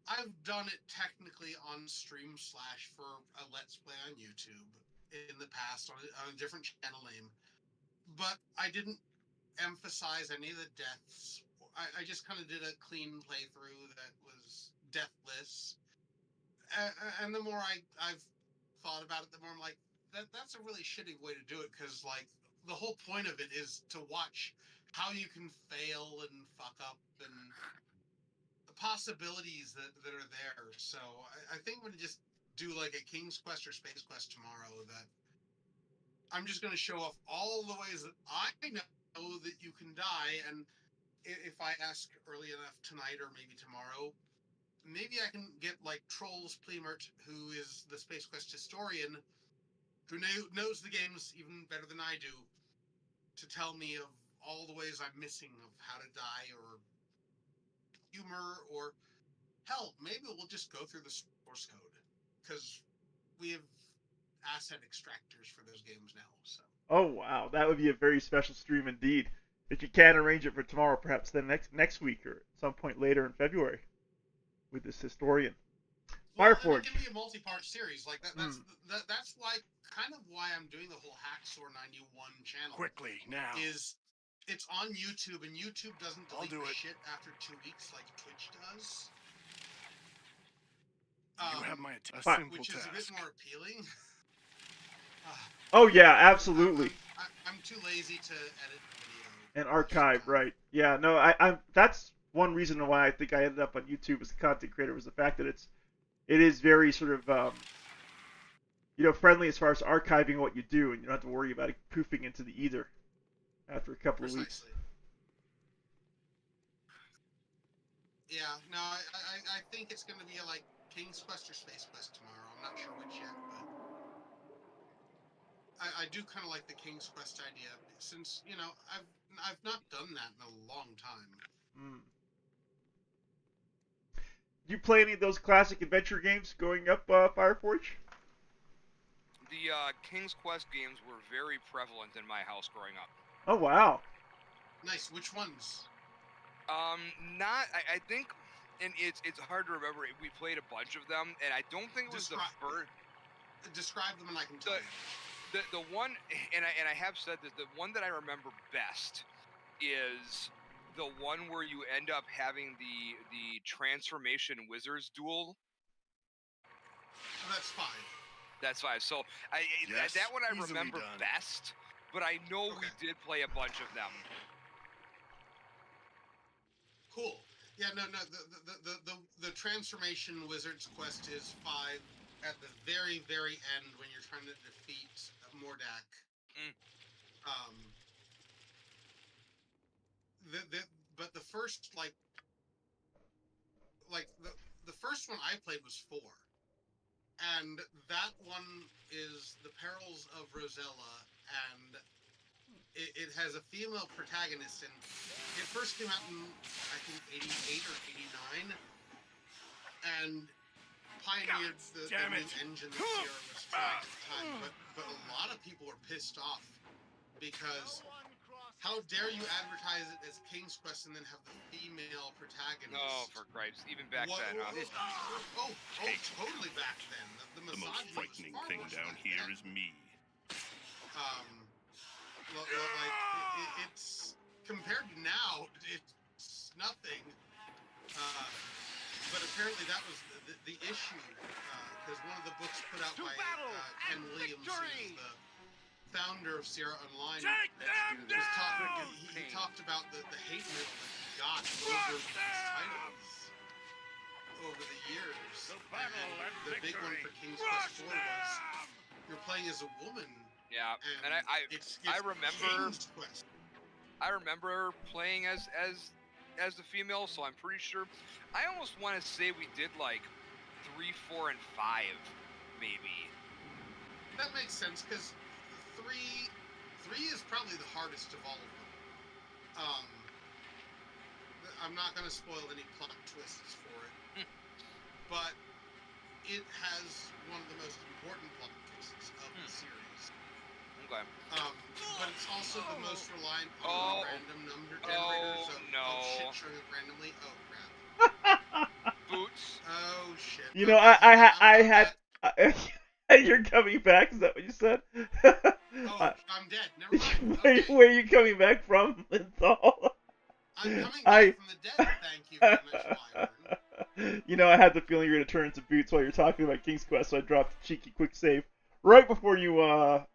I've done it technically on stream / for a Let's Play on YouTube in the past on a different channel name, but I didn't emphasize any of the deaths. I just kind of did a clean playthrough that was deathless, and the more I've thought about it, the more I'm like, that's a really shitty way to do it, because like the whole point of it is to watch how you can fail and fuck up and the possibilities that are there. So I think I'm gonna just do like a King's Quest or Space Quest tomorrow, that I'm just gonna show off all the ways that I know that you can die, and if I ask early enough tonight or maybe tomorrow, maybe I can get like Trolls Plemert, who is the Space Quest historian, who knows the games even better than I do, to tell me of all the ways I'm missing of how to die, or humor, or hell, maybe we'll just go through the source code, because we have asset extractors for those games now. So. Oh wow, that would be a very special stream indeed. If you can arrange it for tomorrow, perhaps then next week or some point later in February, with this historian. Well, Fireforge. It can be a multi-part series like that. That's why I'm doing the whole Hacksaw 91 channel. Quickly now. Is it's on YouTube, and YouTube doesn't delete the shit after 2 weeks like Twitch does. You have my simple which task. is a bit more appealing. Oh yeah, absolutely. I'm too lazy to edit video. And archive, right? Yeah, no, I'm. That's one reason why I think I ended up on YouTube as a content creator, was the fact that it is very sort of friendly as far as archiving what you do, and you don't have to worry about it poofing into the ether after a couple of weeks. Yeah, no, I think it's going to be like King's Quest or Space Quest tomorrow. I'm not sure which yet, but I do kind of like the King's Quest idea, since I've not done that in a long time. Do you play any of those classic adventure games growing up, Fireforge? The King's Quest games were very prevalent in my house growing up. Oh wow. Nice. Which ones? I think, and it's hard to remember. We played a bunch of them, and I don't think it was the first. Describe them, and I can tell you. The one, and I have said that the one that I remember best is the one where you end up having the transformation wizards duel. That's 5. That's 5. So that one I remember best, but I know we did play a bunch of them. Cool. Yeah, no. The transformation wizards quest is 5 at the very, very end when you're trying to defeat Mordak. But the first the first one I played was 4. And that one is The Perils of Rosella, and it has a female protagonist, and it first came out in, I think, 88 or 89, and pioneered the new engine that Sierra was trying at the time, but a lot of people were pissed off because how dare you advertise it as King's Quest and then have the female protagonist? Oh, for Christ's, even back then, huh? Totally back then. The The most misogyny frightening was far thing worse down back here then. is me. It's compared to now, it's nothing. But apparently that was the issue, because one of the books put out by Ken Williams, who's the founder of Sierra Online, he talked about the hate mail that he got over these titles over the years. And the big one for King's Quest 4 was you're playing as a woman. Yeah, and it's I remember King's Quest. I remember playing as the female, so I'm pretty sure. I almost want to say we did like 3, 4, and 5, maybe. That makes sense because 3 is probably the hardest of all of them. I'm not going to spoil any plot twists for it, but it has one of the most important plot twists of the series. Okay. But it's also the most reliant on random number generators of shit showing up randomly. Oh crap. Boots. Oh shit. You know, I had. You're coming back? Is that what you said? I'm dead. Never mind. Okay. Where are you coming back from, Linthal? I'm coming back from the dead. Thank you very much, Wyvern. You know, I had the feeling you were gonna turn into Boots while you're talking about King's Quest, so I dropped a cheeky quick save right before you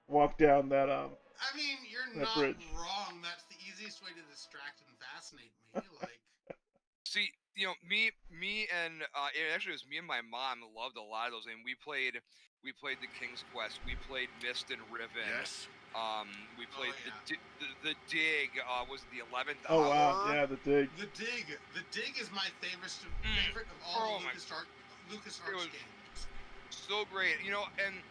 walked down that I mean, you're not bridge. wrong. That's the easiest way to distract and fascinate me. Like, see, you know, me and actually it was me and my mom loved a lot of those, and we played the King's Quest, we played Mist and Riven. Yes. We played the Dig. Was it the 11th Oh hour? wow, yeah, the Dig. The Dig is my favorite of all LucasArts games. So great, you know, and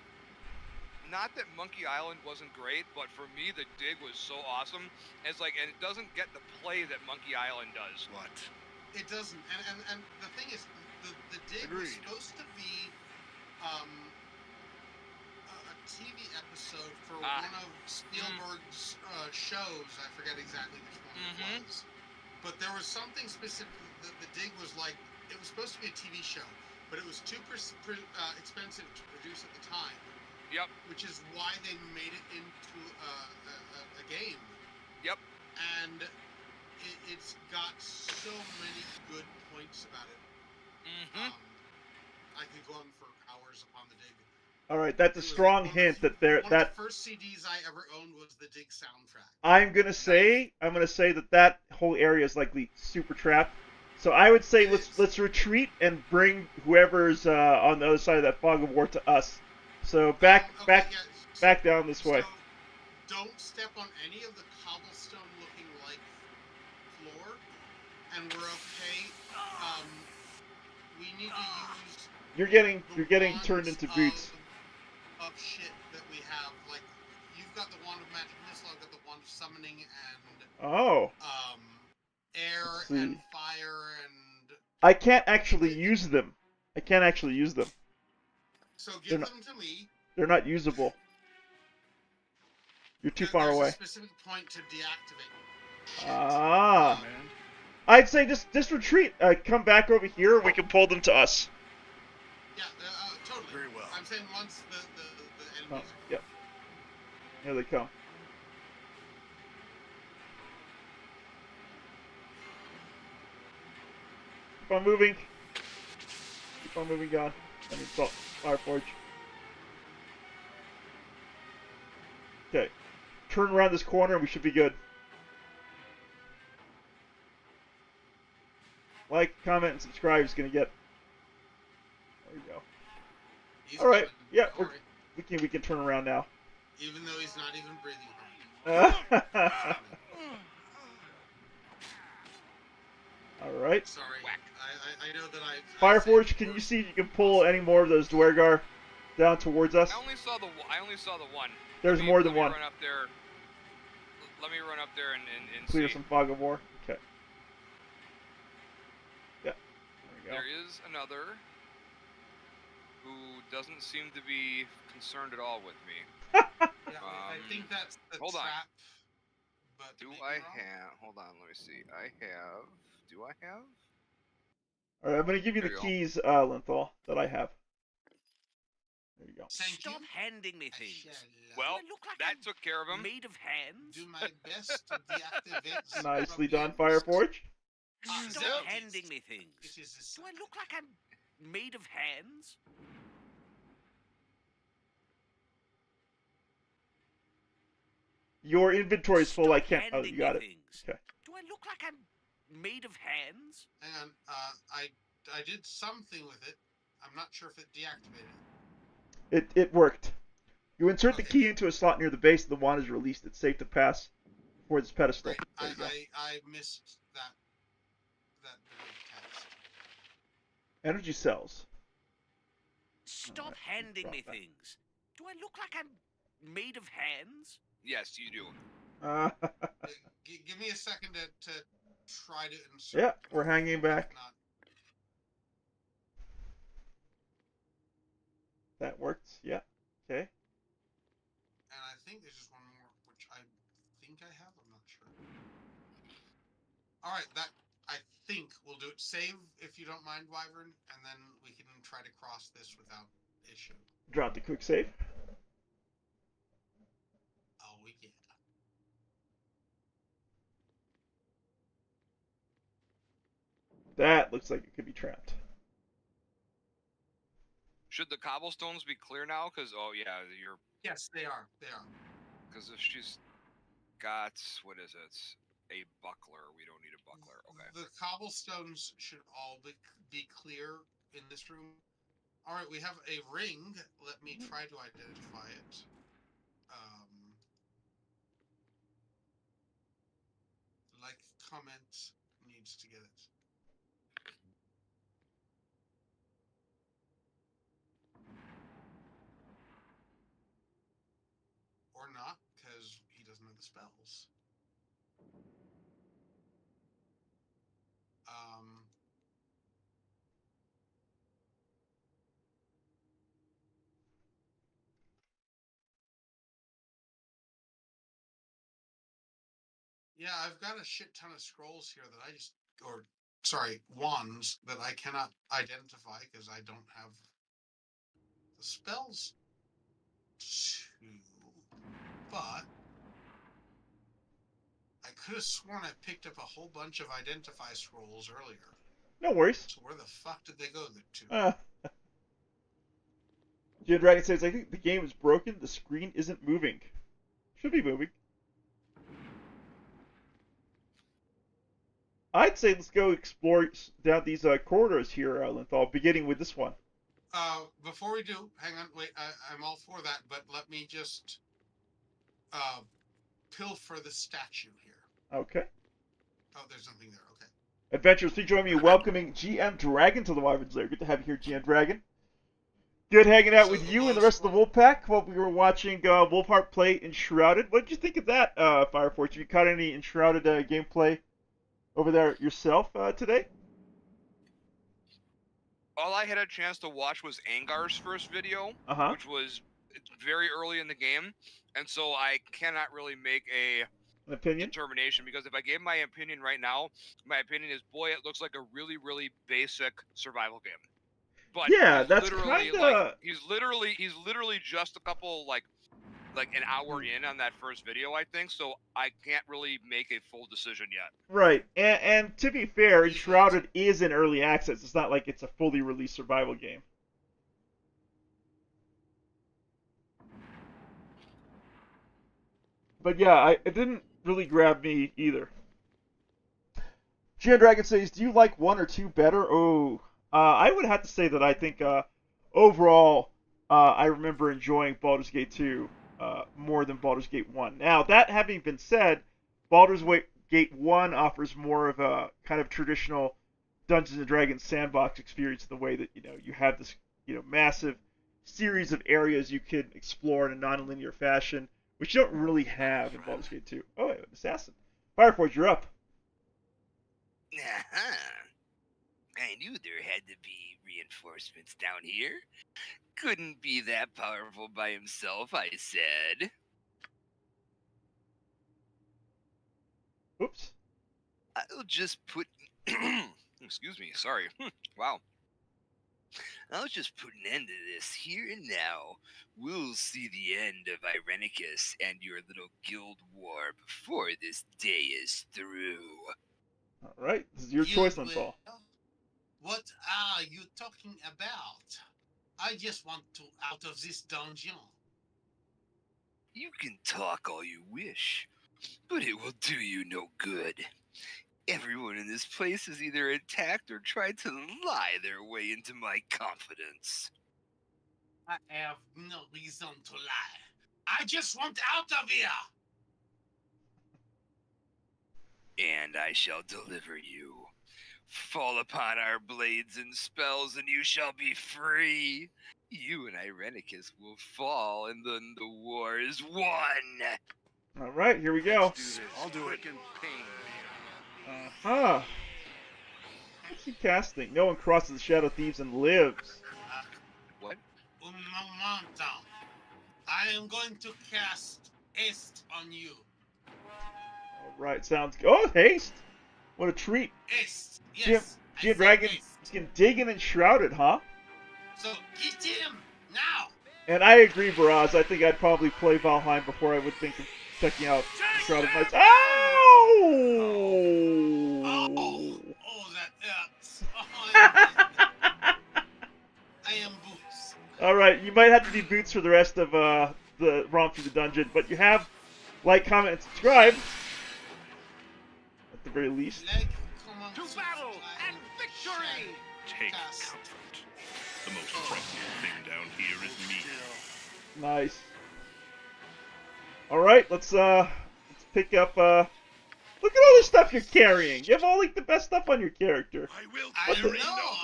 not that Monkey Island wasn't great, but for me the Dig was so awesome. It's like, and it doesn't get the play that Monkey Island does. What? It doesn't, and the thing is, the Dig was supposed to be a TV episode for one of Spielberg's shows. I forget exactly which one it was, but there was something specific. The Dig was like, it was supposed to be a TV show, but it was too expensive to produce at the time. Yep. Which is why they made it into a game. Yep. And it's got so many good points about it. I could go on for hours upon the Dig. All right, that's a strong hint that one of the first CDs I ever owned was the Dig soundtrack. I'm gonna say that whole area is likely super trapped. So I would say let's retreat and bring whoever's on the other side of that fog of war to us. So back down this way. So don't step on any of the cobblestone-looking like floor, and we're okay. We need to use. You're getting turned into Boots. Of shit that we have, like you've got the wand of magic missile, I've got the wand of summoning, and air and fire, and I can't actually use them. So give them to me. They're not usable. You're too far away. There's a specific point to deactivate. Ah. I'd say just retreat. Come back over here. We can pull them to us. Yeah, totally. Very well. I'm saying once the enemies. Yep. Here they come. Keep on moving. Keep on moving, Gonn. I mean, Fireforge. Okay. Turn around this corner and we should be good. Like, comment, and subscribe is gonna get. There we go. All right. Yeah, we can turn around now. Even though he's not even breathing hard. All right. Sorry. I know that Fireforge, can you see if you can pull any more of those Dwergar down towards us? I only saw the one. There's more than one. Let me run up there and Clear see. some fog of war. Okay. Yeah. There we go. There is another. who doesn't seem to be concerned at all with me. Yeah, I think that's the hold trap. on. But Do I have? Hold on, let me see. Do I have? All right, I'm gonna give you There the you go. keys, Linthal, that I have. There you go. Stop handing me things. Well, Do I look like that I'm took care of him. made of hands? Do my best to deactivate. Nicely done, problems. Fireforge. Stop handing me things. It is Do I look like I'm made of hands? Your inventory is full. I can't. Oh, handing you got me it. things. Okay. Do I look like I'm made of hands? Hang on. I did something with it. I'm not sure if it deactivated. It worked. You insert the Okay. key into a slot near the base, and the wand is released. It's safe to pass for this pedestal. Right. There you go. I missed that bit of text. Energy cells. Stop Alright, handing drop me that. things. Do I look like I'm made of hands? Yes, you do. Give me a second to try to insert. Yeah, we're hanging back. If not, That works. Yeah. Okay. and I think there's just one more, which I think I have. I'm not sure. All right, that I think we'll do it. Save if you don't mind, Wyvern, and then we can try to cross this without issue. Drop the quick save. Oh, we get. That looks like it could be trapped. Should the cobblestones be clear now? Because you're. Yes, they are. They are. Because if she's got what is it? A buckler. We don't need a buckler. Okay. The cobblestones should all be clear in this room. All right, we have a ring. Let me try to identify it. Like, comment needs to get it. Or not, because he doesn't know the spells. Yeah, I've got a shit ton of scrolls here that I just, or sorry, wands that I cannot identify because I don't have the spells to. But I could have sworn I picked up a whole bunch of identify scrolls earlier. No worries. So where the fuck did they go to? Jim Dragon says, I think the game is broken. The screen isn't moving. Should be moving. I'd say let's go explore down these corridors here, Linthal, beginning with this one. Before we do, hang on, wait, I'm all for that, but let me just pilfer the statue here. Okay. Oh, there's nothing there, okay. Adventurers, please join me in welcoming GM Dragon to the Wyvern's Lair. Good to have you here, GM Dragon. Good hanging out with you and the rest of the Wolfpack while we were watching Wolfheart play Enshrouded. What did you think of that, Fireforge? Have you caught any Enshrouded gameplay over there yourself today? All I had a chance to watch was Angar's first video, which was very early in the game, and so I cannot really make an opinion determination, because if I gave my opinion right now, my opinion is, boy, it looks like a really, really basic survival game. But yeah, that's kind of like, he's literally just a couple like an hour in on that first video, I think, so I can't really make a full decision yet. Right, and to be fair, Enshrouded is in early access. It's not like it's a fully released survival game. But yeah, it didn't really grab me either. Gian Dragon says, do you like 1 or 2 better? Oh, I would have to say that I think overall I remember enjoying Baldur's Gate 2 more than Baldur's Gate 1. Now, that having been said, Baldur's Gate 1 offers more of a kind of traditional Dungeons & Dragons sandbox experience in the way that, you have this, massive series of areas you can explore in a non-linear fashion, which you don't really have in Baldur's Gate 2. Oh, wait, Assassin. Fireforge, you're up. I knew there had to be reinforcements down here. Couldn't be that powerful by himself, I said. Oops. I'll just put... Excuse me, sorry. Wow. I'll just put an end to this here and now. We'll see the end of Irenicus and your little guild war before this day is through. Alright, this is your choice, Linthal. What are you talking about? I just want to out of this dungeon. You can talk all you wish, but it will do you no good. Everyone in this place is either attacked or tried to lie their way into my confidence. I have no reason to lie. I just want out of here. And I shall deliver you. Fall upon our blades and spells, and you shall be free. You and Irenicus will fall, and then the war is won. Alright, here we go. I'll do it. Uh-huh. What's he casting? No one crosses the Shadow Thieves and lives. What? Un momento. I am going to cast haste on you. Alright, sounds good. Oh, haste! What a treat. Haste. Yes. Geo Dragon is getting digging and shrouded, huh? So get him now. And I agree, Baraz. I think I'd probably play Valheim before I would think of checking out Shrouded Knights. Ow! Oh, that hurts. Oh, I am boots. Alright, you might have to be boots for the rest of the romp through the dungeon, but you have like, comment, and subscribe. At the very least. Like, comment, To battle and victory! Take comfort. The most troublesome thing down here is me. Nice. Alright, let's pick up, look at all the stuff you're carrying! You have all, like, the best stuff on your character. I will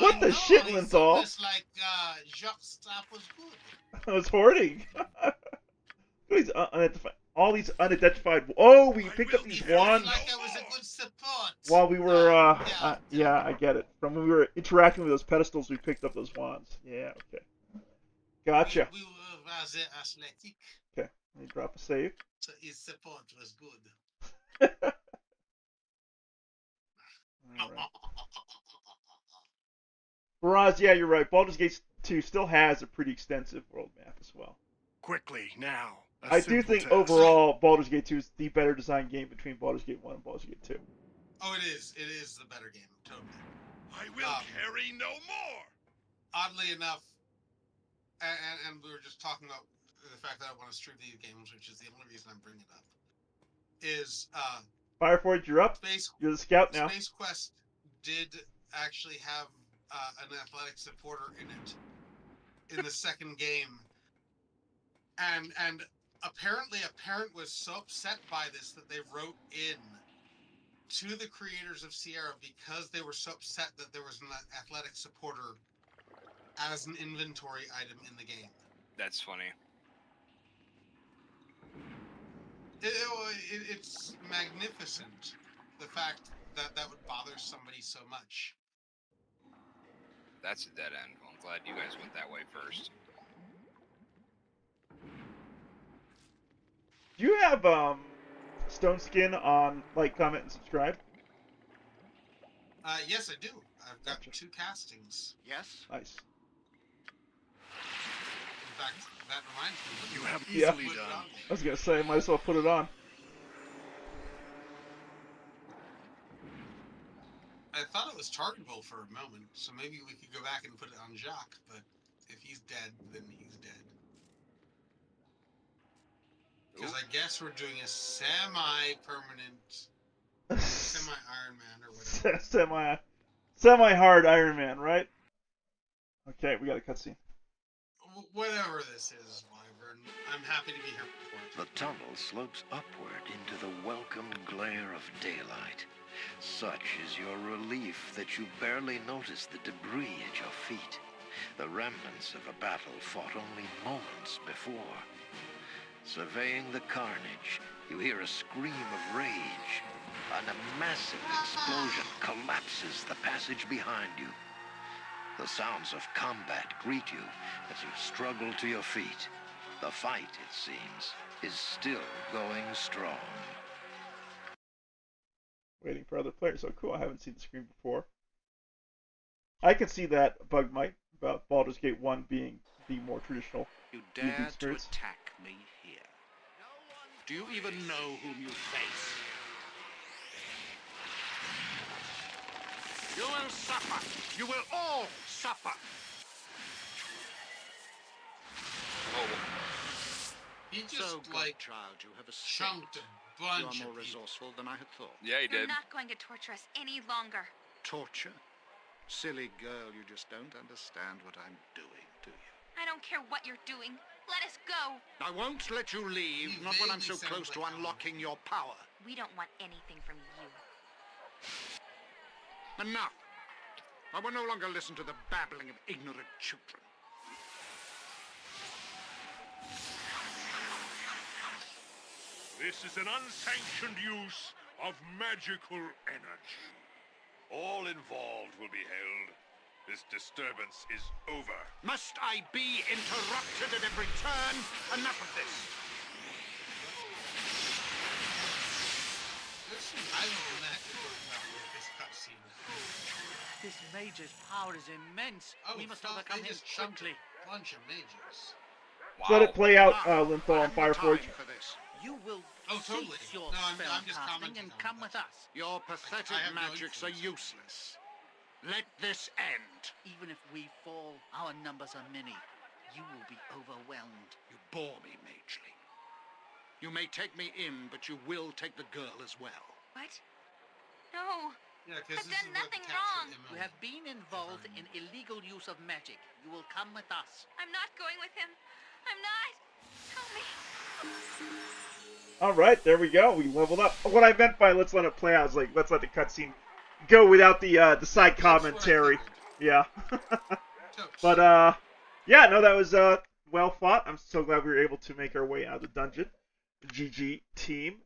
What the shit, Linthal? It's like, Jacques' stuff was good. I was hoarding. These all these unidentified... Oh, we picked up these wands Like I was a good support. while we were, yeah, I get it. From when we were interacting with those pedestals, we picked up those wands. Yeah, okay. Gotcha. We were rather athletic, Okay, let me drop a save. so his support was good. Alright. Baraz, yeah, you're right. Baldur's Gate 2 still has a pretty extensive world map as well. Quickly, now. I do think overall Baldur's Gate 2 is the better designed game between Baldur's Gate 1 and Baldur's Gate 2. Oh, it is. It is the better game, totally. I will carry no more. Oddly enough, and we were just talking about the fact that I want to stream these games, which is the only reason I'm bringing it up, is Fireforge, you're up. You're the scout now. Space Quest did actually have an athletic supporter in it in the second game, and apparently a parent was so upset by this that they wrote in to the creators of Sierra because they were so upset that there was an athletic supporter as an inventory item in the game. That's funny. It's magnificent, the fact that that would bother somebody so much. That's a dead end. Well, I'm glad you guys went that way first. Do you have Stone Skin on like, comment, and subscribe? Yes, I do. I've got 2 castings. Yes? Nice. In fact, that reminds me. You have Yeah. easily done. I was gonna say, might as well put it on. I thought it was targetable for a moment, so maybe we could go back and put it on Jacques, but if he's dead, then he's dead. Because I guess we're doing a semi-permanent, semi-Iron Man or whatever. Semi-hard Iron Man, right? Okay, we got a cutscene. Whatever this is, Wyvern, I'm happy to be here for it. The tunnel slopes upward into the welcome glare of daylight. Such is your relief that you barely notice the debris at your feet, the remnants of a battle fought only moments before. Surveying the carnage, you hear a scream of rage, and a massive explosion collapses the passage behind you. The sounds of combat greet you as you struggle to your feet. The fight, it seems, is still going strong. Waiting for other players. So cool. I haven't seen the screen before. I can see that bug might about Baldur's Gate 1 being the more traditional. You dare to attack me here. Do you even know whom you face? You will suffer. You will all suffer. He just, So, like, child, you have chunked escaped. a bunch You are of more people. resourceful than I had thought. Yeah, he You're did. not going to torture us any longer. Torture? Silly girl, you just don't understand what I'm doing, do you? I don't care what you're doing. Let us go. I won't let you leave, He not when I'm vaguely so sounds close to like unlocking your power. We don't want anything from you. Enough! I will no longer listen to the babbling of ignorant children. This is an unsanctioned use of magical energy. All involved will be held. This disturbance is over. Must I be interrupted at every turn? Enough of this. There's some violent magic going on with this cutscene. This mage's power is immense. Oh, We must fuck, overcome they him just chunked quickly. a bunch of mages. So let it play out, Linthal on I have no Fireforge. time for this. You will Oh, totally. cease your No, I'm just spellcasting commenting and on come that. with us. Your pathetic I have no magics are influence. useless. Let this end. Even if we fall, our numbers are many. You will be overwhelmed. You bore me, Mageling. You may take me in, but you will take the girl as well. What? No. Yeah, because I've done nothing wrong. You have been involved in illegal use of magic. You will come with us. I'm not going with him. I'm not. Help me. Alright, there we go. We leveled up. What I meant by let's let it play out is like, let's let the cutscene go without the side commentary. Yeah. But, yeah, no, that was well fought. I'm so glad we were able to make our way out of the dungeon. GG team.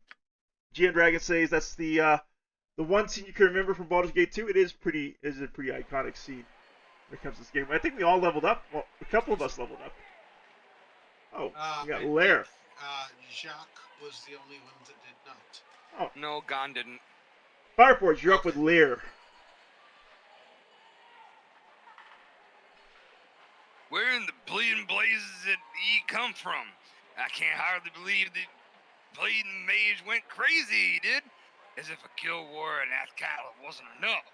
Gian Dragon says that's the one scene you can remember from Baldur's Gate 2. It is a pretty iconic scene when it comes to this game. I think we all leveled up. Well, a couple of us leveled up. Oh, we got Lair. Jacques was the only one that did not. Oh. No, Gonn didn't. Fireforge, you're up with Lair. Where in the bleeding blazes did ye come from? I can't hardly believe the bleeding mage went crazy, he did. As if a guild war in Athkatla wasn't enough.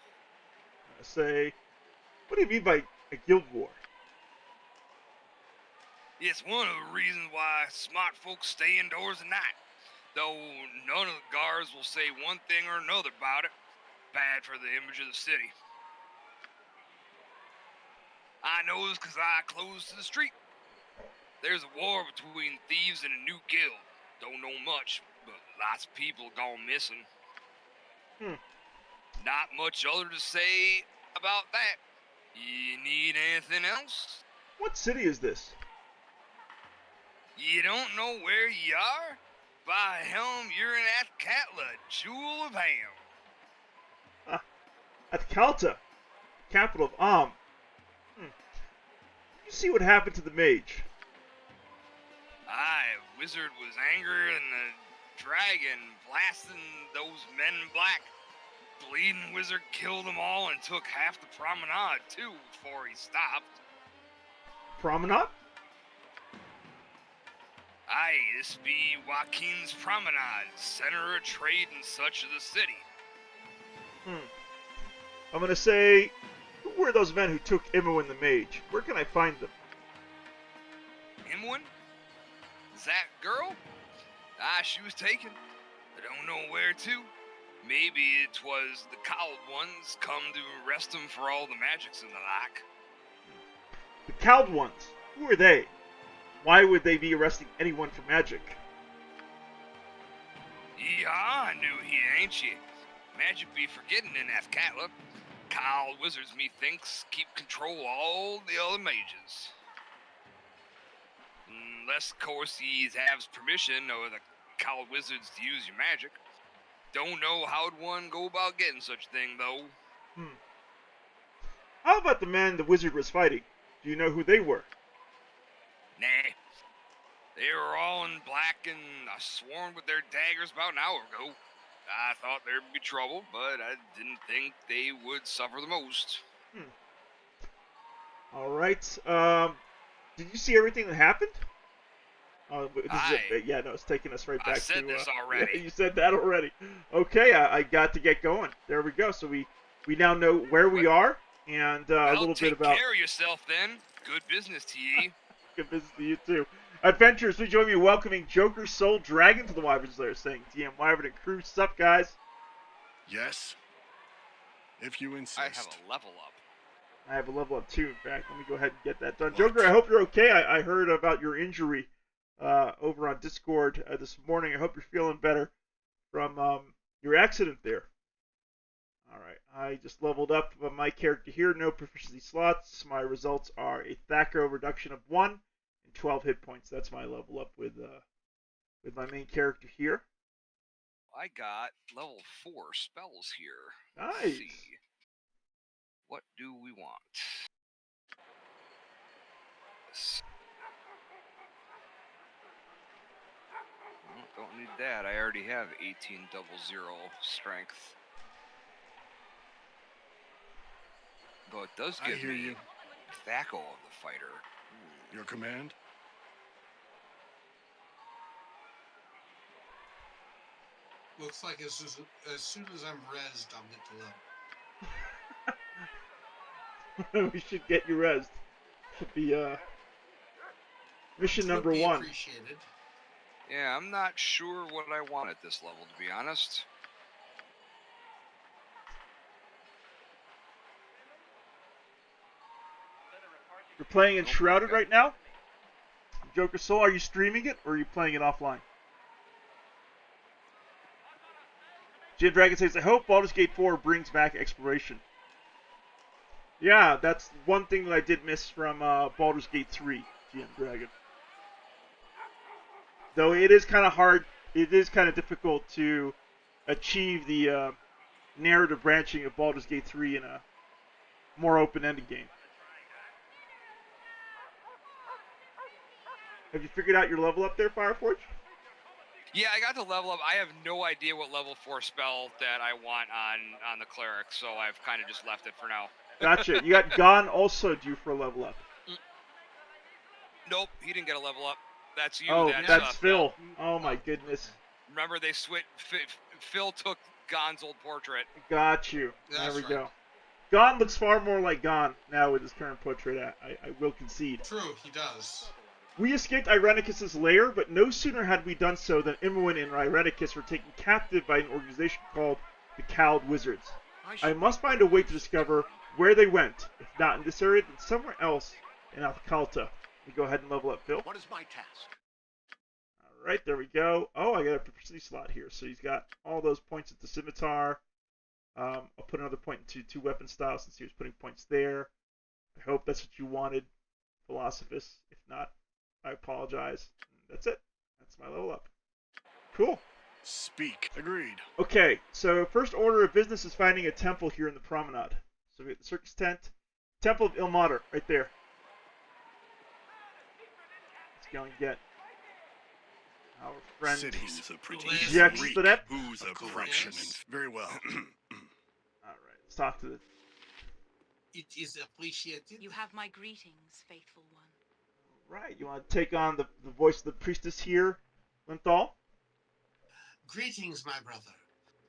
I say, what do you mean by a guild war? It's one of the reasons why smart folks stay indoors at night. Though none of the guards will say one thing or another about it. Bad for the image of the city. I know this because I close to the street. There's a war between thieves and a new guild. Don't know much, but lots of people gone missing. Not much other to say about that. You need anything else? What city is this? You don't know where you are? By helm, you're in Athkatla, jewel of Ham. Athkatla, capital of Am. You see what happened to the mage? Aye, wizard was angrier than the dragon, blasting those men in black. Bleeding wizard killed them all and took half the promenade, too, before he stopped. Promenade? Aye, this be Joaquin's Promenade, center of trade and such of the city. I'm gonna say, who were those men who took Imoen the mage? Where can I find them? Imoen? Is that girl? Ah, she was taken. I don't know where to. Maybe it was the cowled ones come to arrest him for all the magics and the like. The cowled ones. Who are they? Why would they be arresting anyone for magic? Yeah, I knew he, ain't you? Magic be forgetting in Athkatla. Cowled wizards, methinks, keep control of all the other mages. Unless, of course, ye have permission or the cowled wizards to use your magic. Don't know how'd one go about getting such a thing, though. How about the men the wizard was fighting? Do you know who they were? Nah. They were all in black and sworn with their daggers about an hour ago. I thought there'd be trouble, but I didn't think they would suffer the most. All right. Did you see everything that happened? Yeah, no, it's taking us right back to... I said this already. Yeah, you said that already. Okay, I got to get going. There we go. So we now know where we are and a little bit about... take care of yourself then. Good business to ye. Good business to you too. Adventurers, please join me in welcoming Joker Soul Dragon to the Wyvern's Lair, saying DM Wyvern and crew, sup guys? Yes. If you insist. I have a level up. I have a level up too, in fact. Let me go ahead and get that done. Joker, I hope you're okay. I heard about your injury over on Discord this morning. I hope you're feeling better from your accident there. Alright, I just leveled up my character here. No proficiency slots. My results are a Thacker reduction of 1 and 12 hit points. That's my level up with my main character here. I got level 4 spells here. Nice. Let's see. What do we want? Well, don't need that. I already have 18 double zero strength. Though it does give me Thaco of the Fighter. Your command? Looks like as soon as I'm rezzed, I'll get to level. We should get you rezzed. Should be mission number 1. Appreciated. Yeah, I'm not sure what I want at this level, to be honest. You're playing Enshrouded right now? Joker Soul, are you streaming it or are you playing it offline? Jim Dragon says, I hope Baldur's Gate 4 brings back exploration. Yeah, that's one thing that I did miss from Baldur's Gate 3, GM Dragon. Though it is kind of hard, it is kind of difficult to achieve the narrative branching of Baldur's Gate 3 in a more open-ended game. Have you figured out your level up there, Fireforge? Yeah, I got the level up. I have no idea what level 4 spell that I want on the cleric, so I've kind of just left it for now. Gotcha. You got Gonn also due for a level up. Nope, he didn't get a level up. That's you. Oh, that's Phil. Oh my goodness. Remember, they switched. Phil took Gonn's old portrait. Got you. That's there we right. go. Gonn looks far more like Gonn now with his current portrait. I will concede. True, he does. We escaped Irenicus's lair, but no sooner had we done so than Imoen and Irenicus were taken captive by an organization called the Cowled Wizards. I must find a way to discover where they went, if not in this area, then somewhere else in Alcalta. We go ahead and level up, Phil. What is my task? Alright, there we go. Oh, I got a proficiency slot here. So he's got all those points at the scimitar. I'll put another point into 2 weapon styles since he was putting points there. I hope that's what you wanted, Philosophus. If not, I apologize. That's it. That's my level up. Cool. Speak. Agreed. Okay, so first order of business is finding a temple here in the promenade. So we got the circus tent. Temple of Ilmater, right there. Let's go and get our friend Cities of pretty Jextadep. Who's a corruption. Very well. Alright, let's talk to the... It is appreciated. You have my greetings, faithful one. Right, you want to take on the voice of the priestess here, Linthal? Greetings, my brother,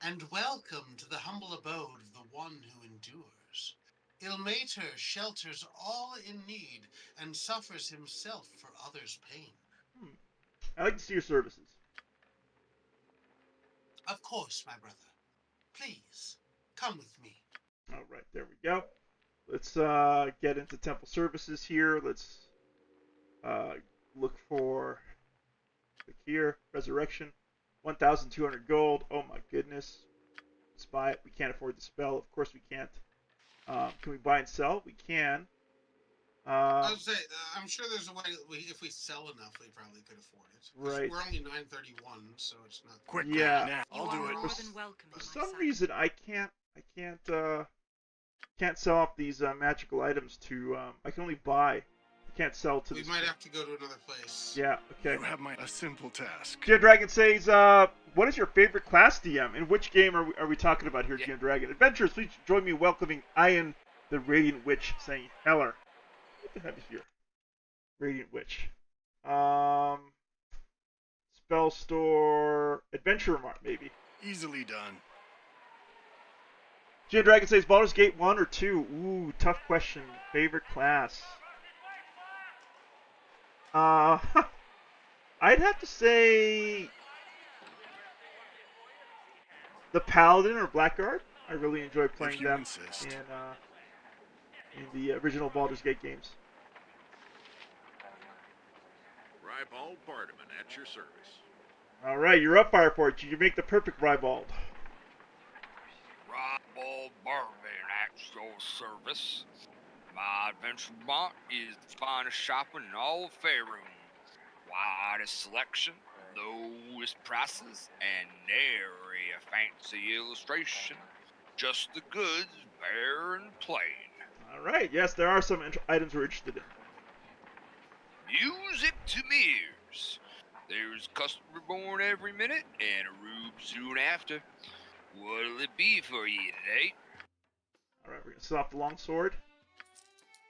and welcome to the humble abode of the one who endures. Ilmater shelters all in need and suffers himself for others' pain. I'd like to see your services. Of course, my brother. Please, come with me. Alright, there we go. Let's get into temple services here. Let's look for, click here, resurrection, 1,200 gold. Oh my goodness. Let's buy it. We can't afford the spell. Of course we can't. Can we buy and sell? We can. I would say, I'm sure there's a way that if we sell enough, we probably could afford it. Right. We're only 931, so it's not. Quick, yeah. Now, I'll do it. More than welcome, For my some son. reason, I can't can't sell off these magical items to. I can only buy. I can't sell to. We might have to go to another place. Yeah. Okay. You have a simple task. Geo Dragon says, "What is your favorite class, DM? In which game are we talking about here, Geo Dragon? Adventurers, please join me in welcoming Ian, the Radiant Witch, saying Heller. What the heck is here? Radiant Witch. Spell Store, Adventure Mart, maybe. Easily done. Geo Dragon says, Baldur's Gate 1 or 2? Ooh, tough question. Favorite class? I'd have to say the Paladin or Blackguard. I really enjoy playing them in the original Baldur's Gate games. Ribald Bardaman at your service. All right, you're up, Fireforge. You make the perfect Ribald. Ribald Bardaman at your service. My adventure mart is the finest shopping in all of Faerun. Widest selection, lowest prices, and nary a fancy illustration. Just the goods, bare and plain. All right, yes, there are some items we're interested in. Music to me ears. There's a customer born every minute and a rube soon after. What'll it be for you today? All right, we're gonna set off the longsword,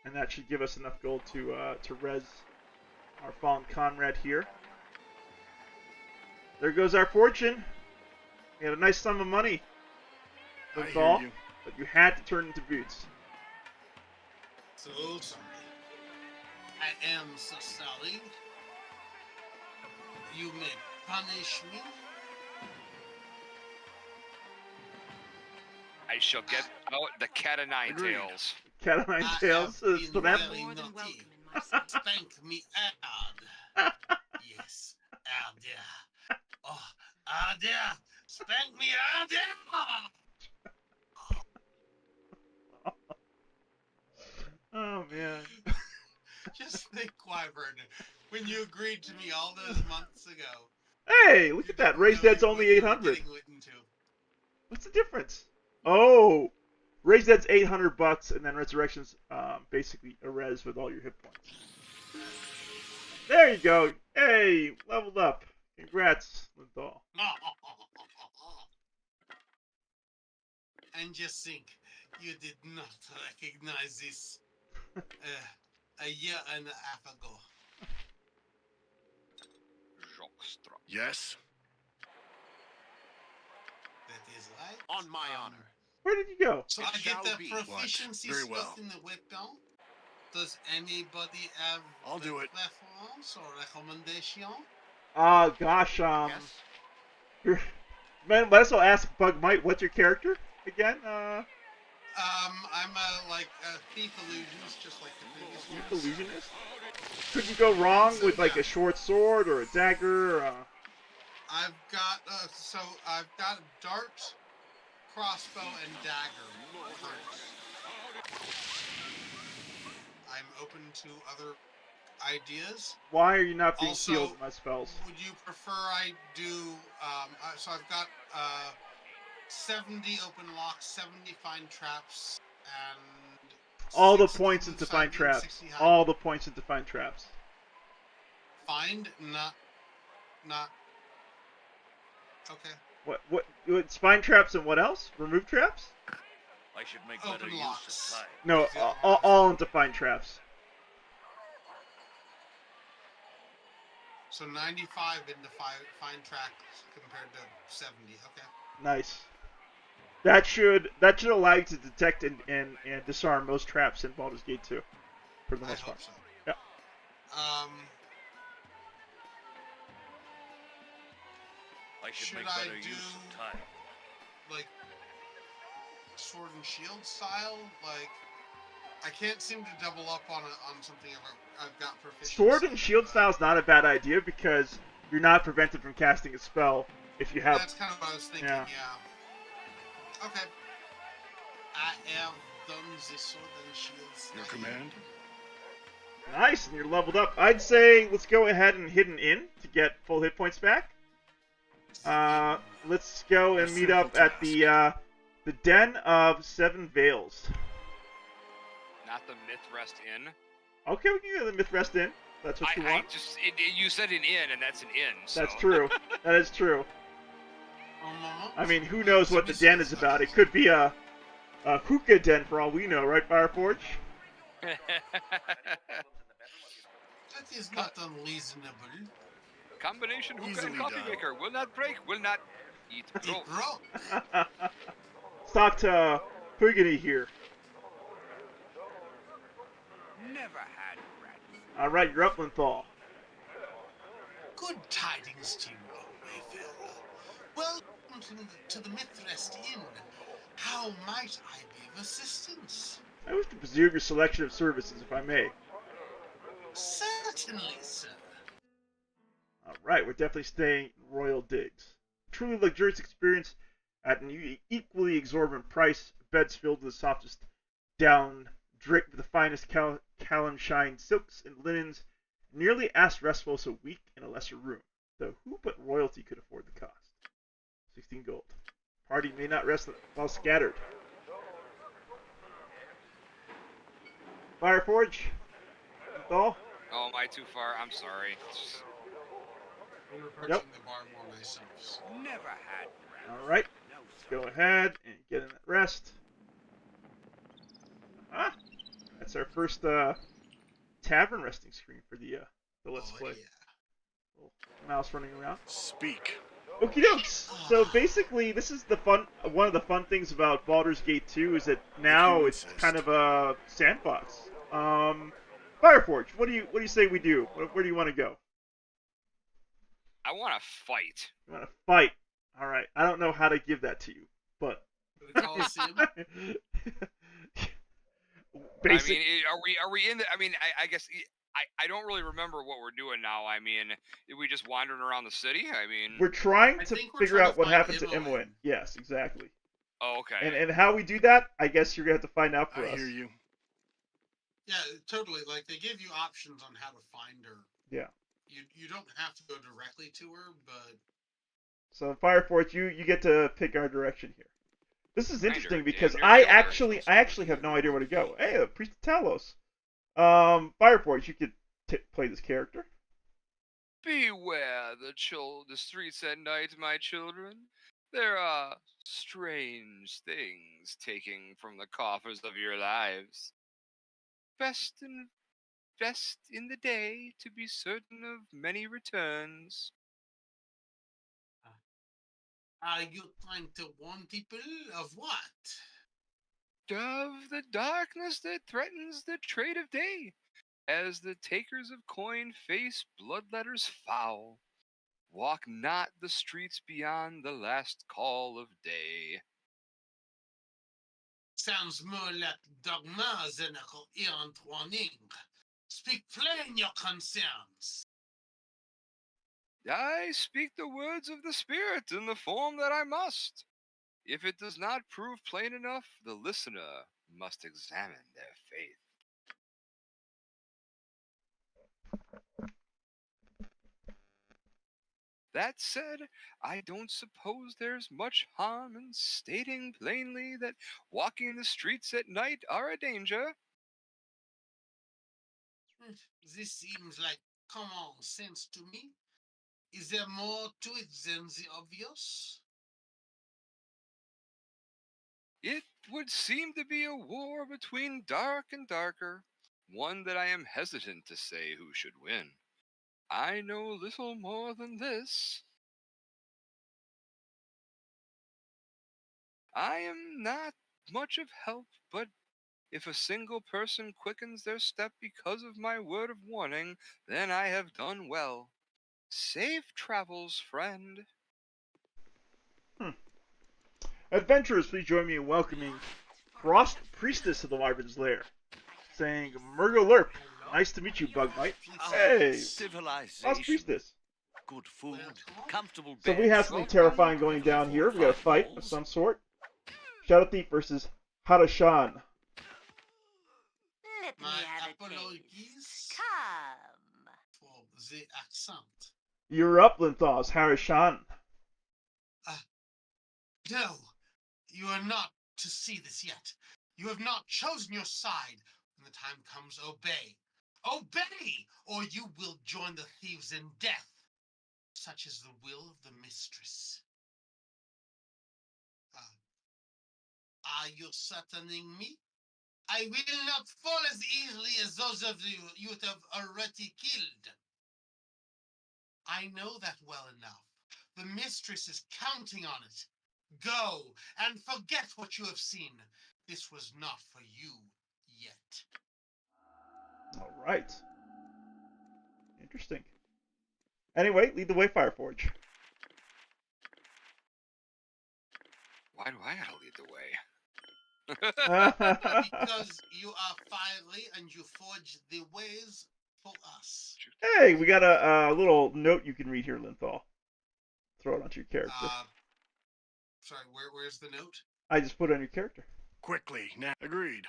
and that should give us enough gold to res our fallen comrade here. There goes our fortune. We had a nice sum of money. Linthal, but you had to turn into boots. So sorry. I am so sorry. You may punish me. I shall get out the cat o' nine tails. Cat o' nine tails? So that More than welcome in my city. Spank me hard. Yes, hard there. Oh, hard there. Spank me hard there. Oh man. Just think, Wyvern, when you agreed to me all those months ago. Hey, look at that. Raised Dead's only 800. What's the difference? Oh, Raised Dead's $800, and then Resurrection's basically a res with all your hit points. There you go. Hey, leveled up. Congrats, Linthal. And just think, you did not recognize this a year and a half ago. Yes? That is right. On my honor. Where did you go? So It I get shall the be. proficiency Very stuff well. in the whip down. Does anybody have I'll do it. preference or recommendation? Gosh, Yes? man, might as well ask Bugmite, what's your character again? I'm a thief illusionist, just like the previous Thief one. illusionist? Could you go wrong with like a short sword or a dagger? Or I've got I've got dart, crossbow, and dagger. I'm open to other ideas. Why are you not being Also, healed with my spells? Would you prefer I do? So I've got 70 open locks, 70 fine traps, and All the 60 points into loose fine hiding, traps. 60 hiding. All the points into fine traps. Find, not. Okay. What? It's fine traps and what else? Remove traps? I should make Open better use locks. of time. No, all into fine traps. So 95 into fine tracks compared to 70. Okay. Nice. That should allow you to detect and disarm most traps in Baldur's Gate 2, for the I most hope part. so. Yeah. I should Should make I better do- use of time. Like sword and shield style. Like I can't seem to double up on something I've got proficiency. Sword and shield style is not a bad idea because you're not prevented from casting a spell if you have. That's kind of what I was thinking. Yeah. Yeah. Okay. I have done the sword and shield style. Your command? Nice, and you're leveled up. I'd say let's go ahead and hit an inn to get full hit points back. Let's go and meet up at the Den of Seven Veils. not the Mythrest Inn. Okay, we can go to the Mythrest Inn. That's what you want. You said an inn, and that's an inn. So. That's true. That is true. I mean, who knows what the den is about? It could be a hookah den for all we know, right, Fireforge? That is not unreasonable. Combination hookah and coffee maker will not break, will not eat broke. Let's talk to Pugany here. Never had rats. Alright, you're up, Linthal. Good tidings to you, Wayfarer. Welcome to the Mythrest Inn. How might I be of assistance? I wish to preserve your selection of services, if I may. Certainly, sir. Alright, we're definitely staying in Royal Digs. Truly luxurious experience at an equally exorbitant price. Beds filled with the softest down, draped with the finest Kalimshine silks and linens, nearly as restful as a week in a lesser room, though who but royalty could afford the cost? 16 gold. Party may not rest while scattered. Fireforge? Linthal? Oh, am I too far? I'm sorry. We're approaching the bar more myself. Never had rats. Alright, let's go ahead and get in that rest. That's our first tavern resting screen for the Let's Play. Yeah. Little mouse running around. Speak. Okie dokes. So basically, this is one of the fun things about Baldur's Gate 2 is that now it's kind of a sandbox. Fireforge, what do you say we do? Where do you want to go? I want to fight. You want to fight? All right. I don't know how to give that to you, but. I mean, are we in the? I mean, I guess I don't really remember what we're doing now. I mean, are we just wandering around the city? I mean, we're trying to figure out what happened to Imoen. Yes, exactly. Oh, okay. And how we do that, I guess you're gonna have to find out for us. I hear you. Yeah, totally. Like they give you options on how to find her. Yeah. You don't have to go directly to her, but. So Fireforge, you get to pick our direction here. This is interesting because I actually have no idea where to go. Hey, the Priest of Talos. Fireforge, you could play this character. Beware the streets at night, my children. There are strange things taking from the coffers of your lives. Best in the day to be certain of many returns. Are you trying to warn people of what? Of the darkness that threatens the trade of day, as the takers of coin face bloodletters foul. Walk not the streets beyond the last call of day. Sounds more like dogma than a coherent warning. Speak plain your concerns. I speak the words of the Spirit in the form that I must. If it does not prove plain enough, the listener must examine their faith. That said, I don't suppose there's much harm in stating plainly that walking the streets at night are a danger. This seems like common sense to me. Is there more to it than the obvious? It would seem to be a war between dark and darker, one that I am hesitant to say who should win. I know little more than this. I am not much of help, but if a single person quickens their step because of my word of warning, then I have done well. Safe travels, friend. Adventurers, please join me in welcoming Frost Priestess of the Wyvern's Lair, saying Murgalurp. Nice to meet you, Bugmite. Hey, Frost Priestess. Good food, comfortable beds. So we have something terrifying going down here. We got a fight of some sort. Shadow Thief versus Harashan. Let me have a taste. Come. For the accent. You're up, Linthal. Harashan. No, you are not to see this yet. You have not chosen your side. When the time comes, obey. Obey, or you will join the thieves in death. Such is the will of the mistress. Are you threatening me? I will not fall as easily as those of you have already killed. I know that well enough. The mistress is counting on it. Go and forget what you have seen. This was not for you yet. All right. Interesting. Anyway, lead the way, Fireforge. Why do I gotta lead the way? Because you are fiery and you forge the ways for us. Hey, we got a little note you can read here, Linthal. Throw it onto your character. Sorry, where's the note? I just put it on your character. Quickly, now. Agreed.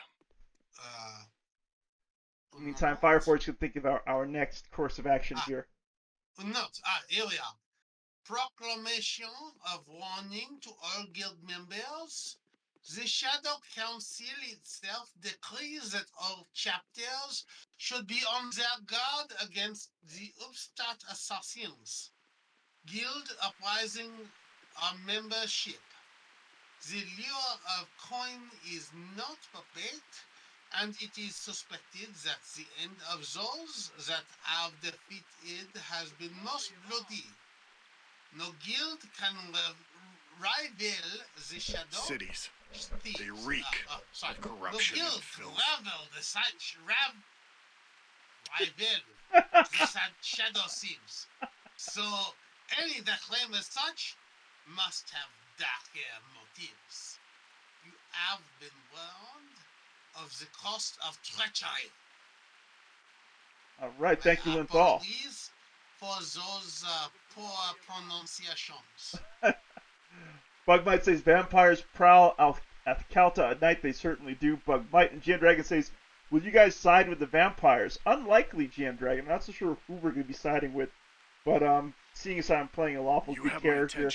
In the meantime, Fireforge can think of our next course of action here. Note. Here we are. Proclamation of warning to all guild members. The Shadow Council itself decrees that all chapters should be on their guard against the upstart assassins. Guild uprising our membership. The lure of coin is not puppet, and it is suspected that the end of those that have defeated has been most bloody. No guild can rival the Shadow. Cities. Thieves. They reek of corruption no and guild filth. rival the Shadow Thieves. So any that claim as such must have darker motives. You have been warned of the cost of treachery. All right, thank you, Linthal. Apologies for those poor pronunciations. Bugmite says vampires prowl at Calta at night. They certainly do. Bugmite. And GM Dragon says, will you guys side with the vampires? Unlikely, GM Dragon. I'm not so sure who we're going to be siding with. But seeing as I'm playing a lawful good character,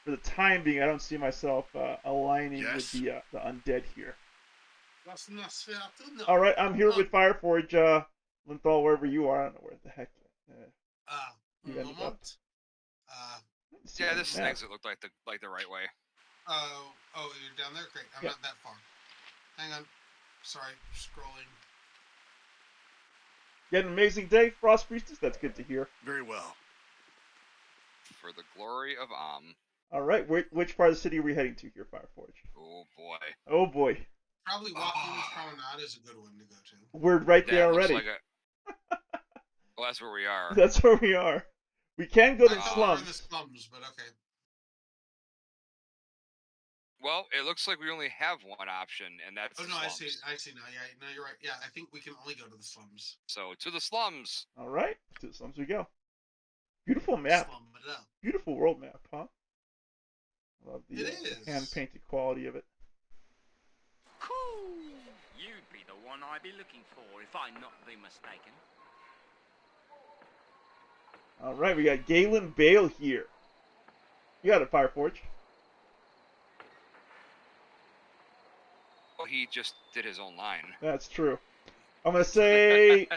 for the time being, I don't see myself aligning with the undead here. All right, I'm here with Fireforge, Linthal, wherever you are. I don't know where the heck you ended up. Yeah, this exit looked like the right way. Oh, you're down there? Great. I'm not that far. Hang on. Sorry, scrolling. You had an amazing day, Frost Priestess? That's good to hear. Very well. For the glory of All right, which part of the city are we heading to here, Fireforge? Oh, boy. Oh, boy. Probably Walking Promenade is a good one to go to. We're right there already. Well, that's where we are. That's where we are. We can go to the We're slums. in the slums, but okay. Well, it looks like we only have one option, and that's the slums. I see now. Yeah, no, you're right. Yeah, I think we can only go to the slums. So, to the slums. All right, to the slums we go. Beautiful map. Slum it up. Beautiful world map, huh? I love the is. hand-painted quality of it. Cool. You'd be the one I'd be looking for if I'm not be mistaken. All right, we got Galen Bale here. You got it, Fireforge. Well, he just did his own line. That's true. I'm going to say,